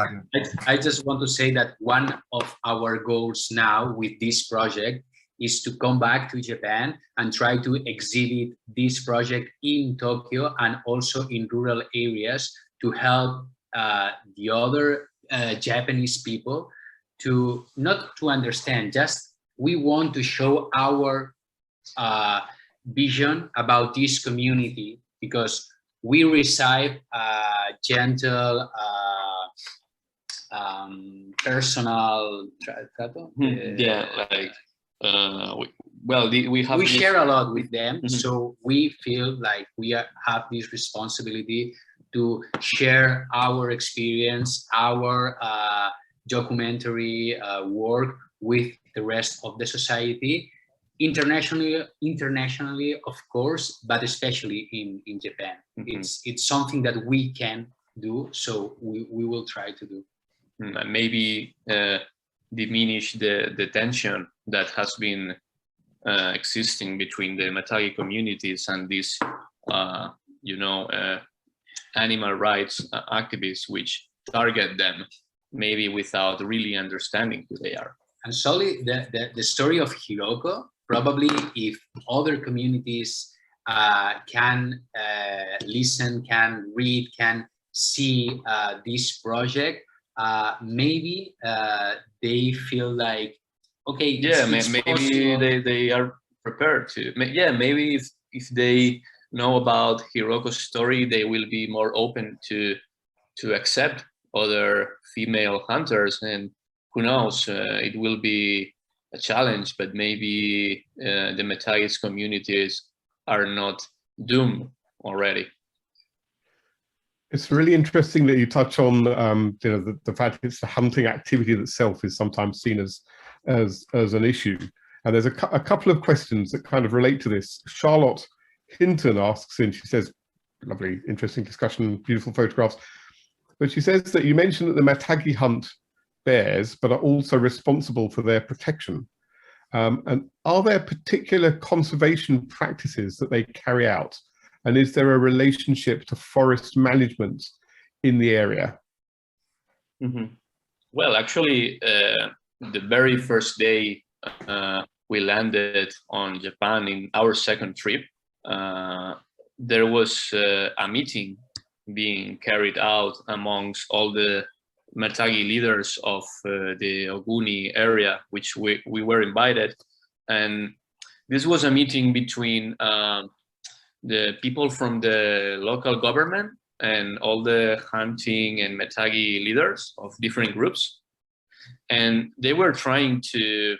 I just want to say that one of our goals now with this project is to come back to Japan and try to exhibit this project in Tokyo and also in rural areas to help the other Japanese people to not to understand, just we want to show our vision about this community, because we receive gentle, personal trato. Yeah, like we share a lot with them, Mhm. so we feel like we have this responsibility to share our experience, our documentary work with the rest of the society, internationally, of course, but especially in Japan. Mhm. It's something that we can do, so we will try to do. Maybe diminish the tension that has been existing between the Matagi communities and these, animal rights activists, which target them, maybe without really understanding who they are. And solely the story of Hiroko, probably if other communities can listen, can read, can see this project, maybe they feel like, okay, Yeah, it's maybe possible. they are prepared to. Yeah, maybe if they know about Hiroko's story, they will be more open to accept other female hunters, and who knows, it will be a challenge, but maybe the Matagis communities are not doomed already. It's really interesting that you touch on the fact it's the hunting activity itself is sometimes seen as an issue. And there's a couple of questions that kind of relate to this. Charlotte Hinton asks, and she says, lovely, interesting discussion, beautiful photographs. But she says that you mentioned that the Matagi hunt bears, but are also responsible for their protection. And are there particular conservation practices that they carry out? And is there a relationship to forest management in the area? Mm-hmm. Well, actually, the very first day we landed on Japan in our second trip, there was a meeting being carried out amongst all the Matagi leaders of the Oguni area, which we were invited. And this was a meeting between the people from the local government and all the hunting and Matagi leaders of different groups. And they were trying to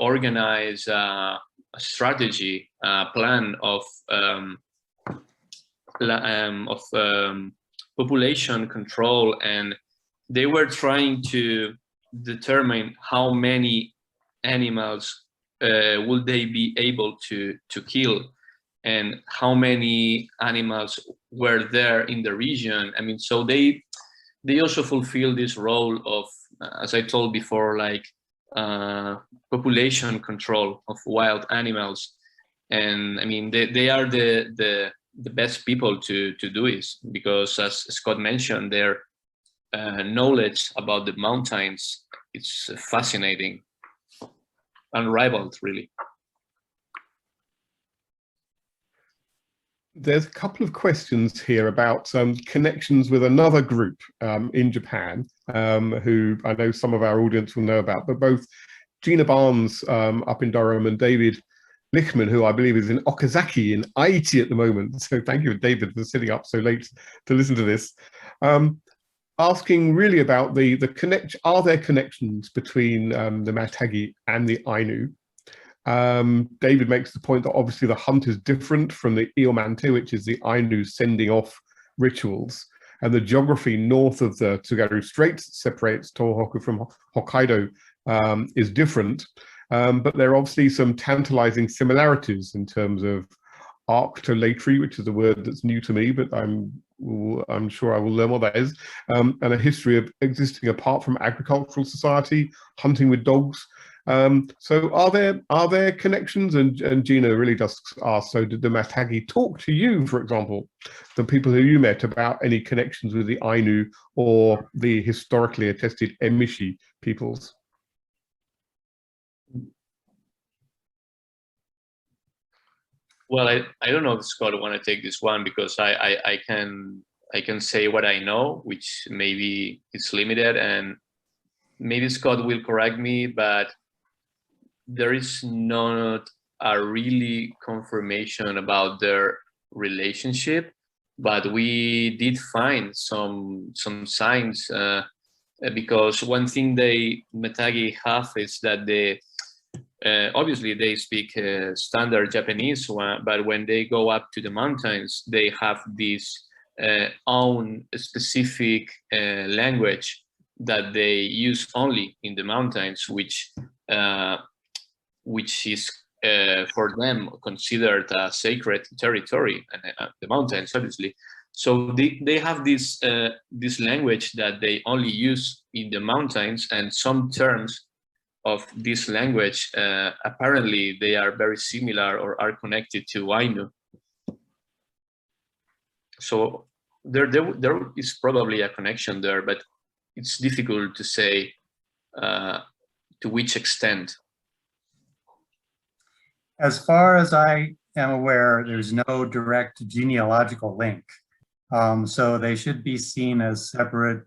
organize a strategy, a plan of population control, and they were trying to determine how many animals would they be able to kill, and how many animals were there in the region. I mean, so they also fulfill this role of, as I told before, like population control of wild animals. And I mean, they are the best people to do this, because as Scott mentioned, their knowledge about the mountains, it's fascinating, unrivaled, really. There's a couple of questions here about connections with another group in Japan, who I know some of our audience will know about, but both Gina Barnes up in Durham and David Lichtman, who I believe is in Okazaki in Aichi at the moment. So thank you, David, for sitting up so late to listen to this. Asking really about are there connections between the Matagi and the Ainu? David makes the point that obviously the hunt is different from the Iomante, which is the Ainu sending off rituals, and the geography north of the Tsugaru Strait separates Tōhoku from Hokkaido is different, but there are obviously some tantalizing similarities in terms of arctolatry, which is a word that's new to me, but I'm sure I will learn what that is, and a history of existing apart from agricultural society, hunting with dogs. So are there connections? And Gina really does ask, so did the Matagi talk to you, for example, the people who you met, about any connections with the Ainu or the historically attested Emishi peoples? Well, I don't know if Scott want to take this one, because I can say what I know, which maybe it's limited, and maybe Scott will correct me, but there is not a really confirmation about their relationship, but we did find some signs, because one thing they Matagi have is that they obviously they speak standard Japanese, but when they go up to the mountains, they have this own specific language that they use only in the mountains, which is for them considered a sacred territory, and the mountains, obviously. So they have this this language that they only use in the mountains, and some terms of this language apparently they are very similar or are connected to Ainu. So there is probably a connection there, but it's difficult to say to which extent. As far as I am aware, there's no direct genealogical link. So they should be seen as separate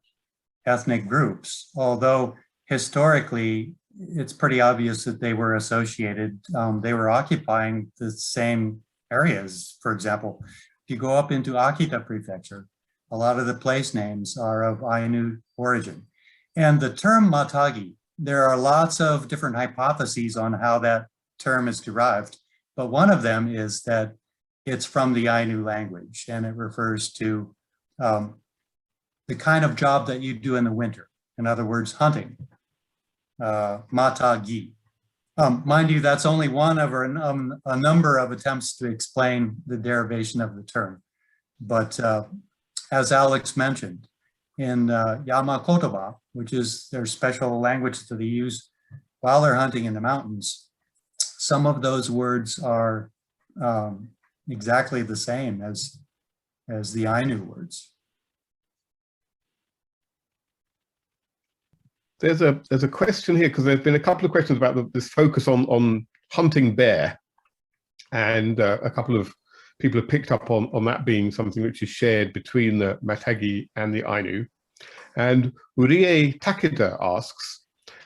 ethnic groups, although historically, it's pretty obvious that they were associated. They were occupying the same areas. For example, if you go up into Akita Prefecture, a lot of the place names are of Ainu origin. And the term Matagi, there are lots of different hypotheses on how that term is derived, but one of them is that it's from the Ainu language, and it refers to the kind of job that you do in the winter. In other words, hunting. Matagi. Mind you, that's only one of a number of attempts to explain the derivation of the term. But as Alex mentioned, in Yama-kotoba, which is their special language that they use while they're hunting in the mountains, some of those words are exactly the same as the Ainu words. There's a question here, because there's been a couple of questions about this focus on hunting bear, and a couple of people have picked up on that being something which is shared between the Matagi and the Ainu. And Urie Takeda asks,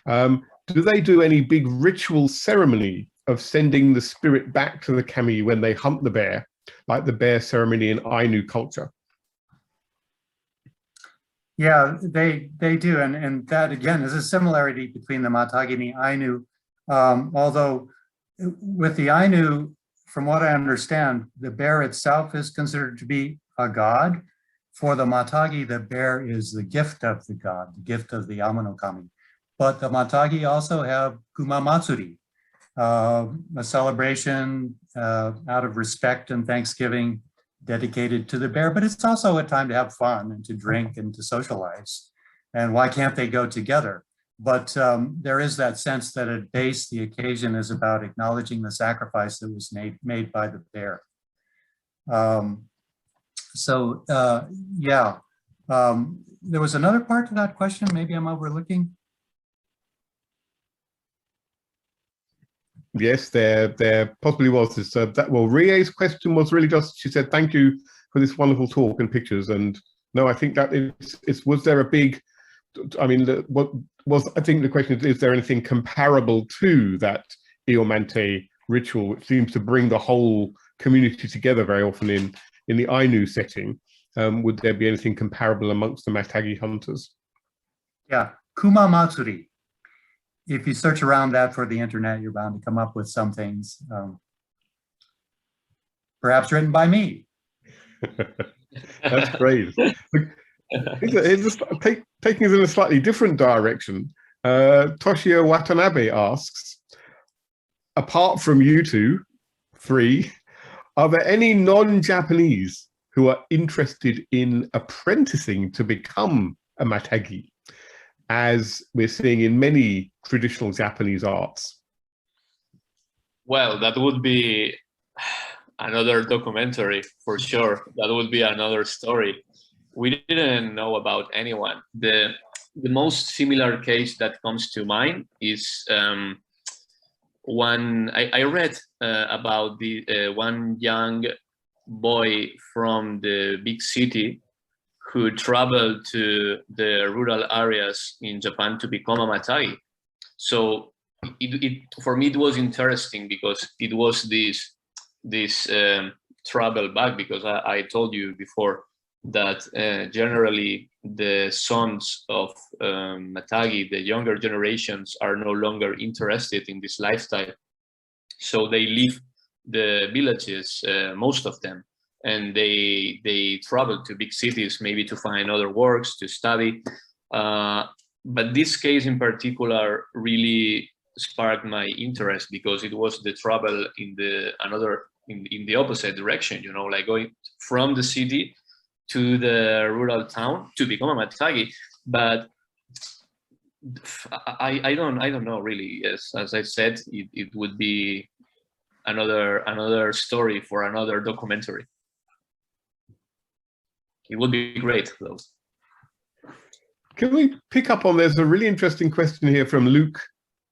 do they do any big ritual ceremony of sending the spirit back to the kami when they hunt the bear, like the bear ceremony in Ainu culture? Yeah, they do, and that again is a similarity between the Matagi and the Ainu. Although with the Ainu, from what I understand, the bear itself is considered to be a god. For the Matagi, the bear is the gift of the god, the gift of the Yama-no-Kami. But the Matagi also have Kumamatsuri, a celebration out of respect and thanksgiving dedicated to the bear, but it's also a time to have fun and to drink and to socialize. And why can't they go together? But there is that sense that at base, the occasion is about acknowledging the sacrifice that was made by the bear. Yeah, there was another part to that question, maybe I'm overlooking. Yes, there possibly was this. Well, Rie's question was really just, she said, thank you for this wonderful talk and pictures. And no, I think that was there a big, I mean, I think the question is there anything comparable to that Iomante ritual, which seems to bring the whole community together very often in the Ainu setting? Would there be anything comparable amongst the Matagi hunters? Yeah, Kuma Matsuri. If you search around that for the internet, you're bound to come up with some things, perhaps written by me. That's great. Taking us in a slightly different direction, Toshio Watanabe asks, apart from you three, are there any non-Japanese who are interested in apprenticing to become a Matagi, as we're seeing in many traditional Japanese arts? Well, that would be another documentary for sure. That would be another story. We didn't know about anyone. The most similar case that comes to mind is one I read about the one young boy from the big city who traveled to the rural areas in Japan to become a Matagi. So for me it was interesting because it was this travel back, because I told you before that generally the sons of Matagi, the younger generations, are no longer interested in this lifestyle, so they leave the villages, most of them, and they travel to big cities, maybe to find other works, to study. But this case in particular really sparked my interest, because it was the travel in the opposite direction, you know, like going from the city to the rural town to become a Matagi. But I don't know really. Yes, as I said, it would be another story for another documentary. It would be great though. Can we pick up on, there's a really interesting question here from Luke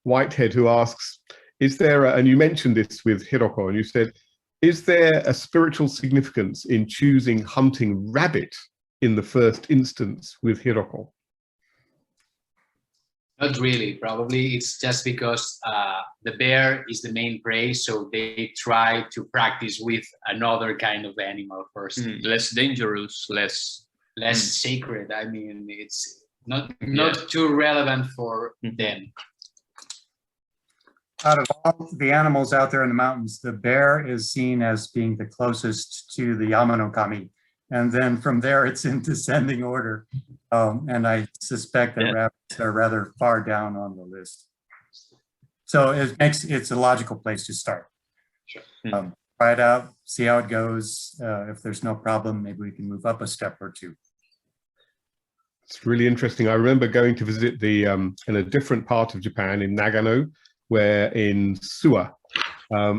Whitehead, who asks, is there and you mentioned this with Hiroko, and you said, is there a spiritual significance in choosing hunting rabbit in the first instance with Hiroko? Not really. Probably it's just because the bear is the main prey, so they try to practice with another kind of animal first. Less dangerous, less sacred. I mean, it's not too relevant for them. Out of all the animals out there in the mountains, the bear is seen as being the closest to the Yama-no-Kami. And then from there, it's in descending order. And I suspect that rabbits are rather far down on the list. So it's a logical place to start. Sure. Try it out, see how it goes. If there's no problem, maybe we can move up a step or two. It's really interesting. I remember going to visit the in a different part of Japan, in Nagano, where in Suwa,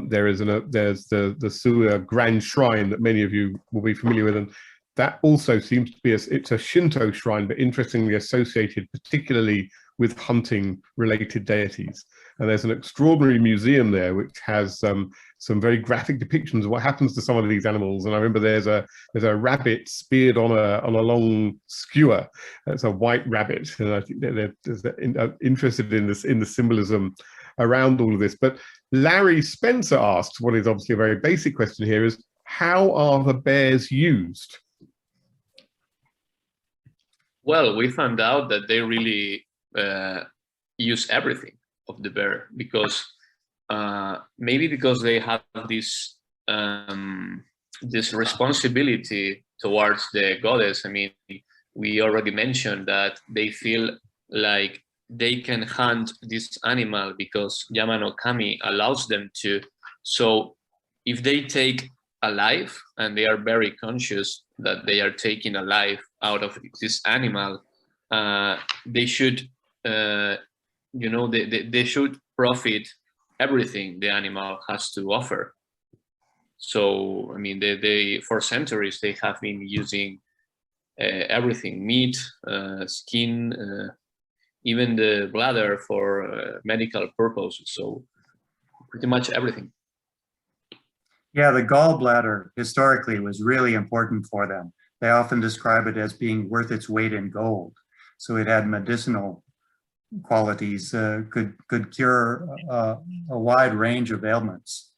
there's the Suwa Grand Shrine that many of you will be familiar with, and that also seems to be it's a Shinto shrine, but interestingly associated particularly with hunting-related deities. And there's an extraordinary museum there which has some very graphic depictions of what happens to some of these animals. And I remember there's a rabbit speared on a long skewer. It's a white rabbit, and I think they're interested in the symbolism around all of this. But Larry Spencer asked, what is obviously a very basic question here, is how are the bears used? Well, we found out that they really use everything of the bear, because maybe because they have this this responsibility towards the goddess. I mean, we already mentioned that they feel like they can hunt this animal because Yama-no-Kami allows them to. So if they take a life, and they are very conscious that they are taking a life out of this animal, they should, you know, they should profit everything the animal has to offer. So, I mean, they for centuries, they have been using everything, meat, skin, even the bladder for medical purposes. So pretty much everything. Yeah, the gallbladder historically was really important for them. They often describe it as being worth its weight in gold. So it had medicinal qualities, could cure a wide range of ailments.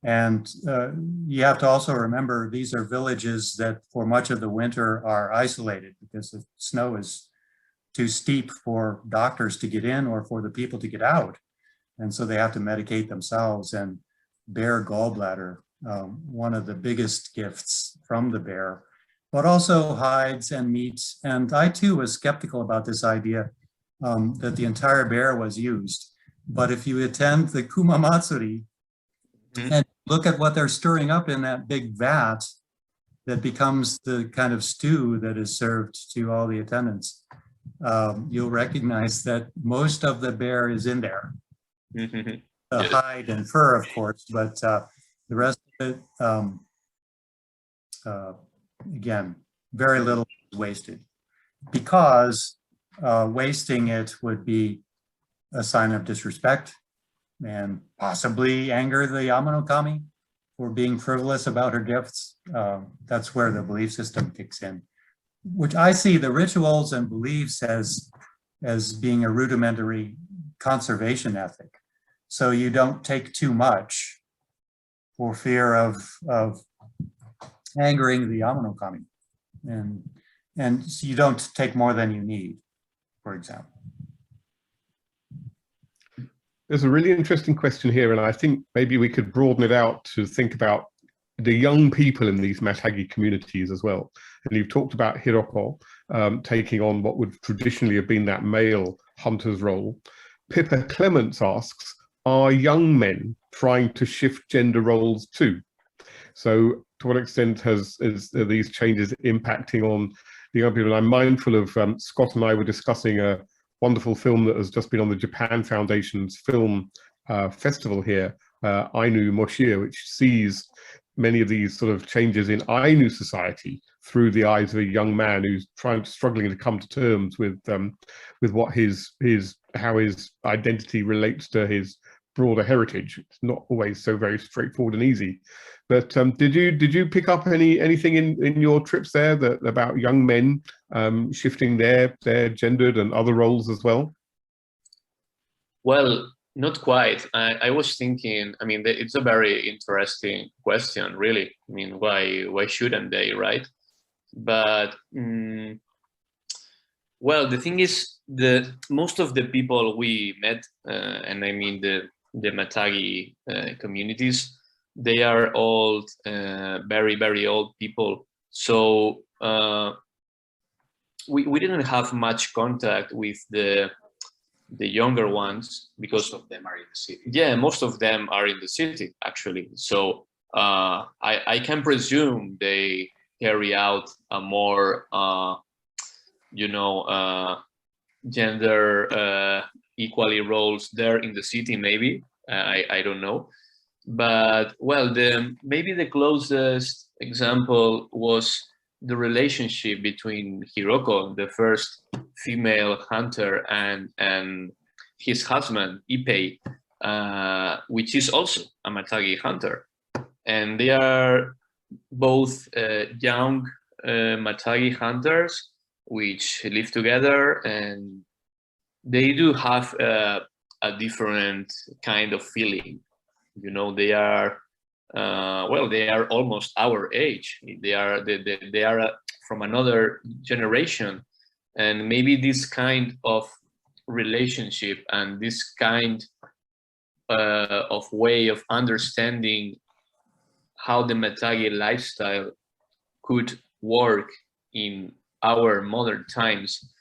And you have to also remember, these are villages that for much of the winter are isolated because the snow is too steep for doctors to get in or for the people to get out. And so they have to medicate themselves, and bear gallbladder, one of the biggest gifts from the bear, but also hides and meats. And I too was skeptical about this idea that the entire bear was used. But if you attend the Kumamatsuri and look at what they're stirring up in that big vat that becomes the kind of stew that is served to all the attendants, you'll recognize that most of the bear is in there. The hide and fur, of course, but the rest of it, again, very little is wasted, because wasting it would be a sign of disrespect and possibly anger the Yama-no-Kami for being frivolous about her gifts. That's where the belief system kicks in, which I see the rituals and beliefs as being a rudimentary conservation ethic. so you don't take too much for fear of angering the Yama-no-Kami. And so you don't take more than you need, for example. There's a really interesting question here, and I think maybe we could broaden it out to think about the young people in these Matagi communities as well. And you've talked about Hiroko taking on what would traditionally have been that male hunter's role. Pippa Clements asks, are young men trying to shift gender roles too? So to what extent are these changes impacting on the young people? And I'm mindful of Scott and I were discussing a wonderful film that has just been on the Japan Foundation's film festival here, Ainu Moshir, which sees many of these sort of changes in Ainu society through the eyes of a young man who's struggling to come to terms with what how his identity relates to his broader heritage. It's not always so very straightforward and easy. But did you pick up anything in your trips there about young men shifting their gendered and other roles as well? Well, not quite. I was thinking, I mean, it's a very interesting question, really. I mean, why shouldn't they, right? But well, the thing is, most of the people we met, and I mean the Matagi communities, they are old, very, very old people. So we didn't have much contact with the younger ones because most of them are in the city. Yeah, most of them are in the city, actually. So I can presume they carry out a more, gender equally roles there in the city, maybe. I don't know. But well, maybe the closest example was the relationship between Hiroko, the first female hunter, and his husband Ippei, which is also a Matagi hunter, and they are both young Matagi hunters which live together, and they do have a different kind of feeling. You know, they are they are almost our age. They are from another generation, and maybe this kind of relationship and this kind of way of understanding how the Matagi lifestyle could work in our modern times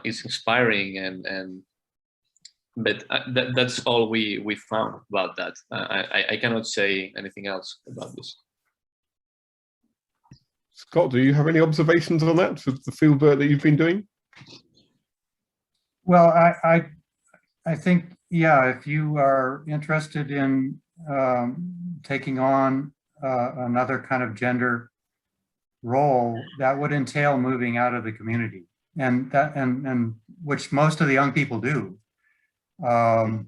is inspiring, but that's all we found about that. I cannot say anything else about this. Scott, do you have any observations on that, with the field work that you've been doing? Well, I think, yeah, if you are interested in taking on another kind of gender role, that would entail moving out of the community, and which most of the young people do. I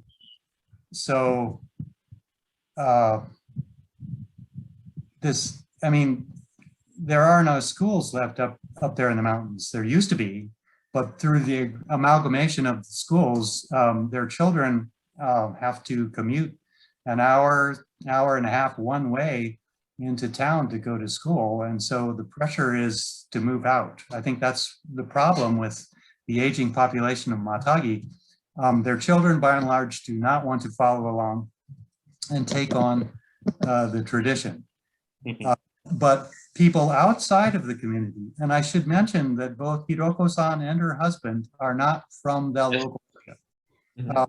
mean, there are no schools left up there in the mountains. There used to be, but through the amalgamation of the schools, their children have to commute an hour and a half one way into town to go to school. And so the pressure is to move out. I think that's the problem with the aging population of Matagi. Their children, by and large, do not want to follow along and take on the tradition. But people outside of the community, and I should mention that both Hiroko-san and her husband are not from the local area.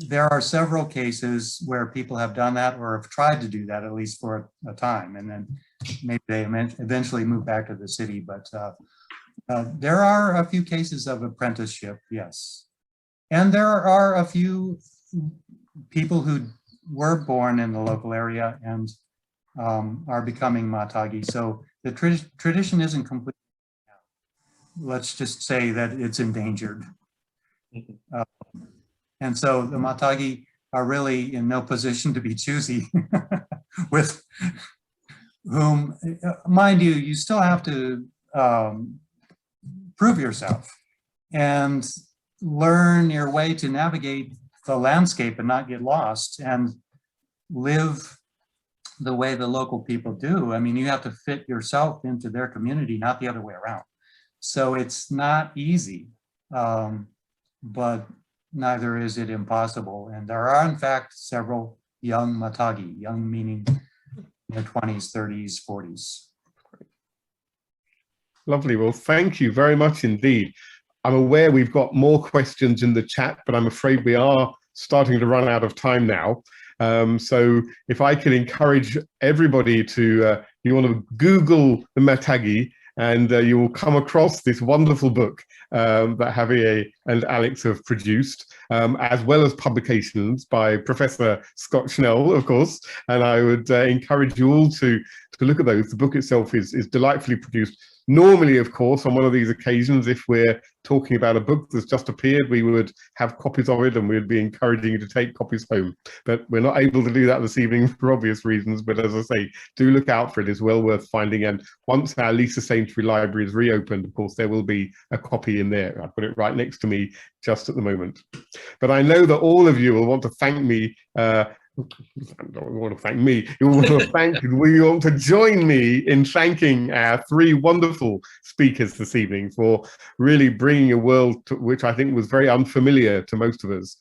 There are several cases where people have done that or have tried to do that, at least for a time, and then maybe they eventually move back to the city. But there are a few cases of apprenticeship, yes. And there are a few people who were born in the local area and are becoming Matagi. So the tradition isn't complete. Let's just say that it's endangered. And so the Matagi are really in no position to be choosy with whom, mind you, you still have to prove yourself and learn your way to navigate the landscape and not get lost and live the way the local people do. I mean, you have to fit yourself into their community, not the other way around. So it's not easy, but neither is it impossible. And there are, in fact, several young Matagi, young meaning in their 20s, 30s, 40s. Lovely. Well, thank you very much indeed. I'm aware we've got more questions in the chat, but I'm afraid we are starting to run out of time now. So if I could encourage everybody to, you want to Google the Matagi, and you will come across this wonderful book that Javier and Alex have produced, as well as publications by Professor Scott Schnell, of course. And I would encourage you all to look at those. The book itself is delightfully produced. Normally, of course, on one of these occasions, if we're talking about a book that's just appeared, we would have copies of it and we'd be encouraging you to take copies home. But we're not able to do that this evening for obvious reasons. But as I say, do look out for it. It's well worth finding. And once our Lisa Sainsbury library is reopened, of course, there will be a copy in there. I put it right next to me just at the moment. But I know that all of you will want to thank me. You want to thank me. You want to thank. We want to join me in thanking our three wonderful speakers this evening for really bringing a world which I think was very unfamiliar to most of us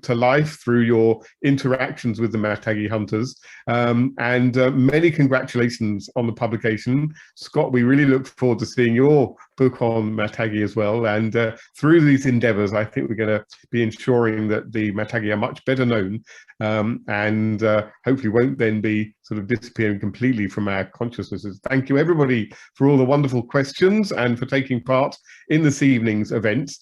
to life through your interactions with the Matagi hunters. And many congratulations on the publication. Scott, we really look forward to seeing your book on Matagi as well. And through these endeavors, I think we're going to be ensuring that the Matagi are much better known and hopefully won't then be sort of disappearing completely from our consciousnesses. Thank you everybody for all the wonderful questions and for taking part in this evening's event.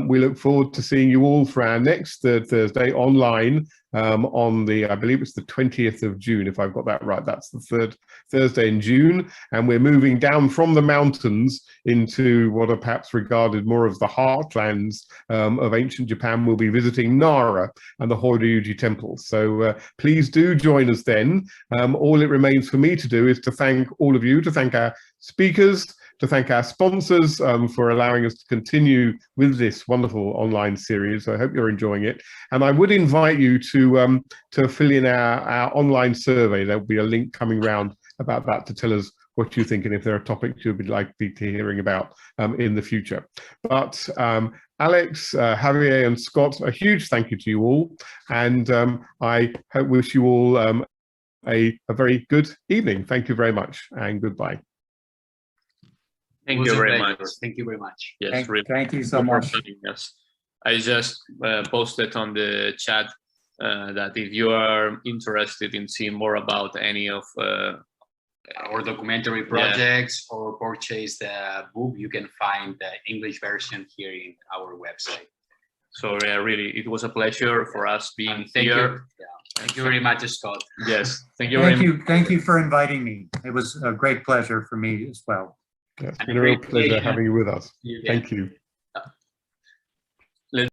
We look forward to seeing you all for our next Third Thursday online on the, I believe it's the 20th of June, if I've got that right. That's the third Thursday in June. And we're moving down from the mountains into what are perhaps regarded more as the heartlands of ancient Japan. We'll be visiting Nara and the Horyuji temple. So please do join us then. All it remains for me to do is to thank all of you, to thank our speakers, to thank our sponsors for allowing us to continue with this wonderful online series. I hope you're enjoying it. And I would invite you to fill in our online survey. There'll be a link coming round about that to tell us what you think and if there are topics you would like to be hearing about in the future. But Alex, Javier and Scott, a huge thank you to you all. And I wish you all a very good evening. Thank you very much and goodbye. Thank you very much. Thank you very much. Yes, thank you so much. Yes. I just posted on the chat that if you are interested in seeing more about any of our documentary projects or purchase the book, you can find the English version here in our website. So really, it was a pleasure for us being Thank here. you. Yeah. Thank you very much, Scott. Yes, thank you very much. Thank you for inviting me. It was a great pleasure for me as well. It's been a real pleasure having you with us. Thank you.